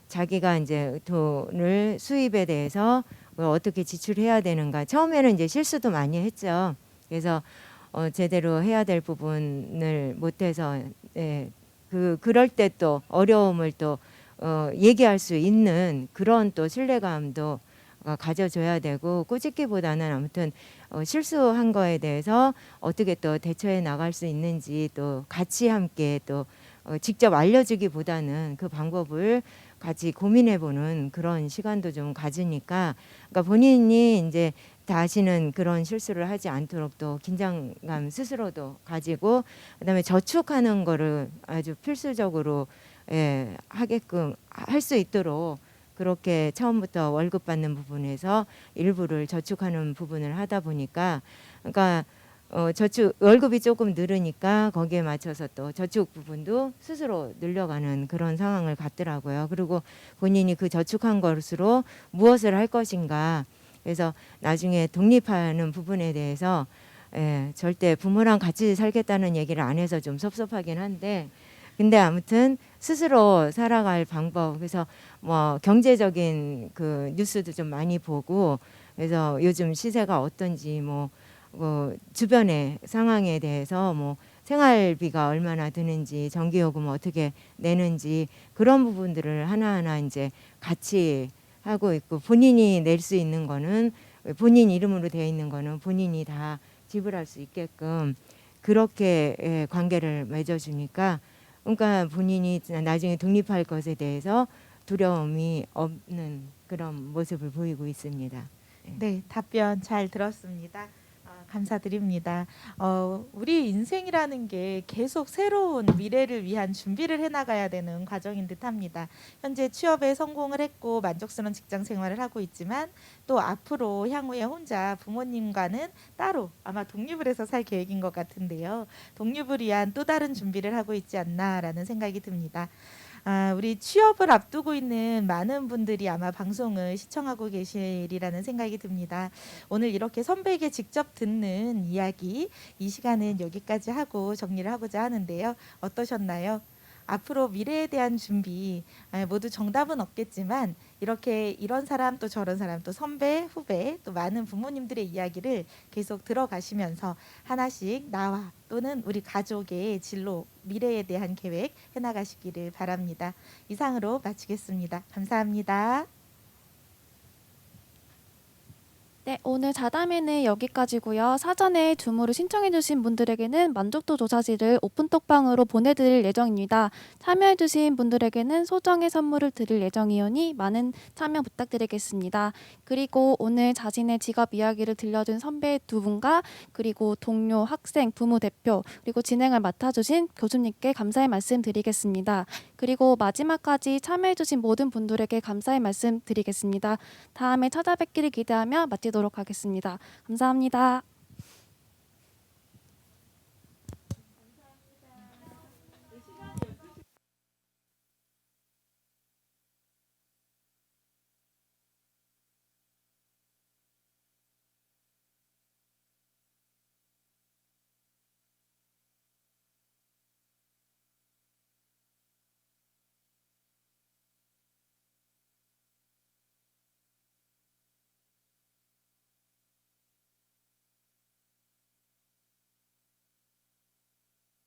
자기가 이제 돈을 수입에 대해서 어떻게 지출해야 되는가. 처음에는 이제 실수도 많이 했죠. 그래서 제대로 해야 될 부분을 못해서 그럴 때 또 어려움을 또 얘기할 수 있는 그런 또 신뢰감도 가져줘야 되고, 꾸짖기보다는 아무튼 실수한 거에 대해서 어떻게 또 대처해 나갈 수 있는지 또 같이 함께 또 직접 알려주기보다는 그 방법을 같이 고민해보는 그런 시간도 좀 가지니까, 그러니까 본인이 이제 다시는 그런 실수를 하지 않도록 또 긴장감 스스로도 가지고, 그다음에 저축하는 거를 아주 필수적으로 하게끔 할 수 있도록 그렇게 처음부터 월급 받는 부분에서 일부를 저축하는 부분을 하다 보니까, 그러니까 저축 월급이 조금 늘으니까 거기에 맞춰서 또 저축 부분도 스스로 늘려가는 그런 상황을 갖더라고요. 그리고 본인이 그 저축한 것으로 무엇을 할 것인가, 그래서 나중에 독립하는 부분에 대해서 절대 부모랑 같이 살겠다는 얘기를 안 해서 좀 섭섭하긴 한데, 근데 아무튼 스스로 살아갈 방법, 그래서 뭐 경제적인 그 뉴스도 좀 많이 보고, 그래서 요즘 시세가 어떤지 뭐 주변의 상황에 대해서 뭐 생활비가 얼마나 드는지 전기요금 어떻게 내는지 그런 부분들을 하나하나 이제 같이 하고 있고 본인이 낼 수 있는 거는 본인 이름으로 되어 있는 거는 본인이 다 지불할 수 있게끔 그렇게 관계를 맺어주니까 그러니까 본인이 나중에 독립할 것에 대해서 두려움이 없는 그런 모습을 보이고 있습니다. 네, 답변 잘 들었습니다. 감사드립니다. 우리 인생이라는 게 계속 새로운 미래를 위한 준비를 해나가야 되는 과정인 듯합니다. 현재 취업에 성공을 했고 만족스러운 직장 생활을 하고 있지만 또 앞으로 향후에 혼자 부모님과는 따로 아마 독립을 해서 살 계획인 것 같은데요. 독립을 위한 또 다른 준비를 하고 있지 않나라는 생각이 듭니다. 우리 취업을 앞두고 있는 많은 분들이 아마 방송을 시청하고 계시리라는 생각이 듭니다. 오늘 이렇게 선배에게 직접 듣는 이야기 이 시간은 여기까지 하고 정리를 하고자 하는데요. 어떠셨나요? 앞으로 미래에 대한 준비 모두 정답은 없겠지만 이렇게 이런 사람 또 저런 사람 또 선배 후배 또 많은 부모님들의 이야기를 계속 들어가시면서 하나씩 나와 또는 우리 가족의 진로 미래에 대한 계획 해나가시기를 바랍니다. 이상으로 마치겠습니다. 감사합니다. 네, 오늘 자담회는 여기까지고요. 사전에 줌으로 신청해주신 분들에게는 만족도 조사지를 오픈톡방으로 보내드릴 예정입니다. 참여해주신 분들에게는 소정의 선물을 드릴 예정이오니 많은 참여 부탁드리겠습니다. 그리고 오늘 자신의 직업 이야기를 들려준 선배 두 분과 그리고 동료, 학생, 부모 대표 그리고 진행을 맡아주신 교수님께 감사의 말씀 드리겠습니다. 그리고 마지막까지 참여해주신 모든 분들에게 감사의 말씀 드리겠습니다. 다음에 찾아뵙기를 기대하며 마치도록 하겠습니다. 감사합니다.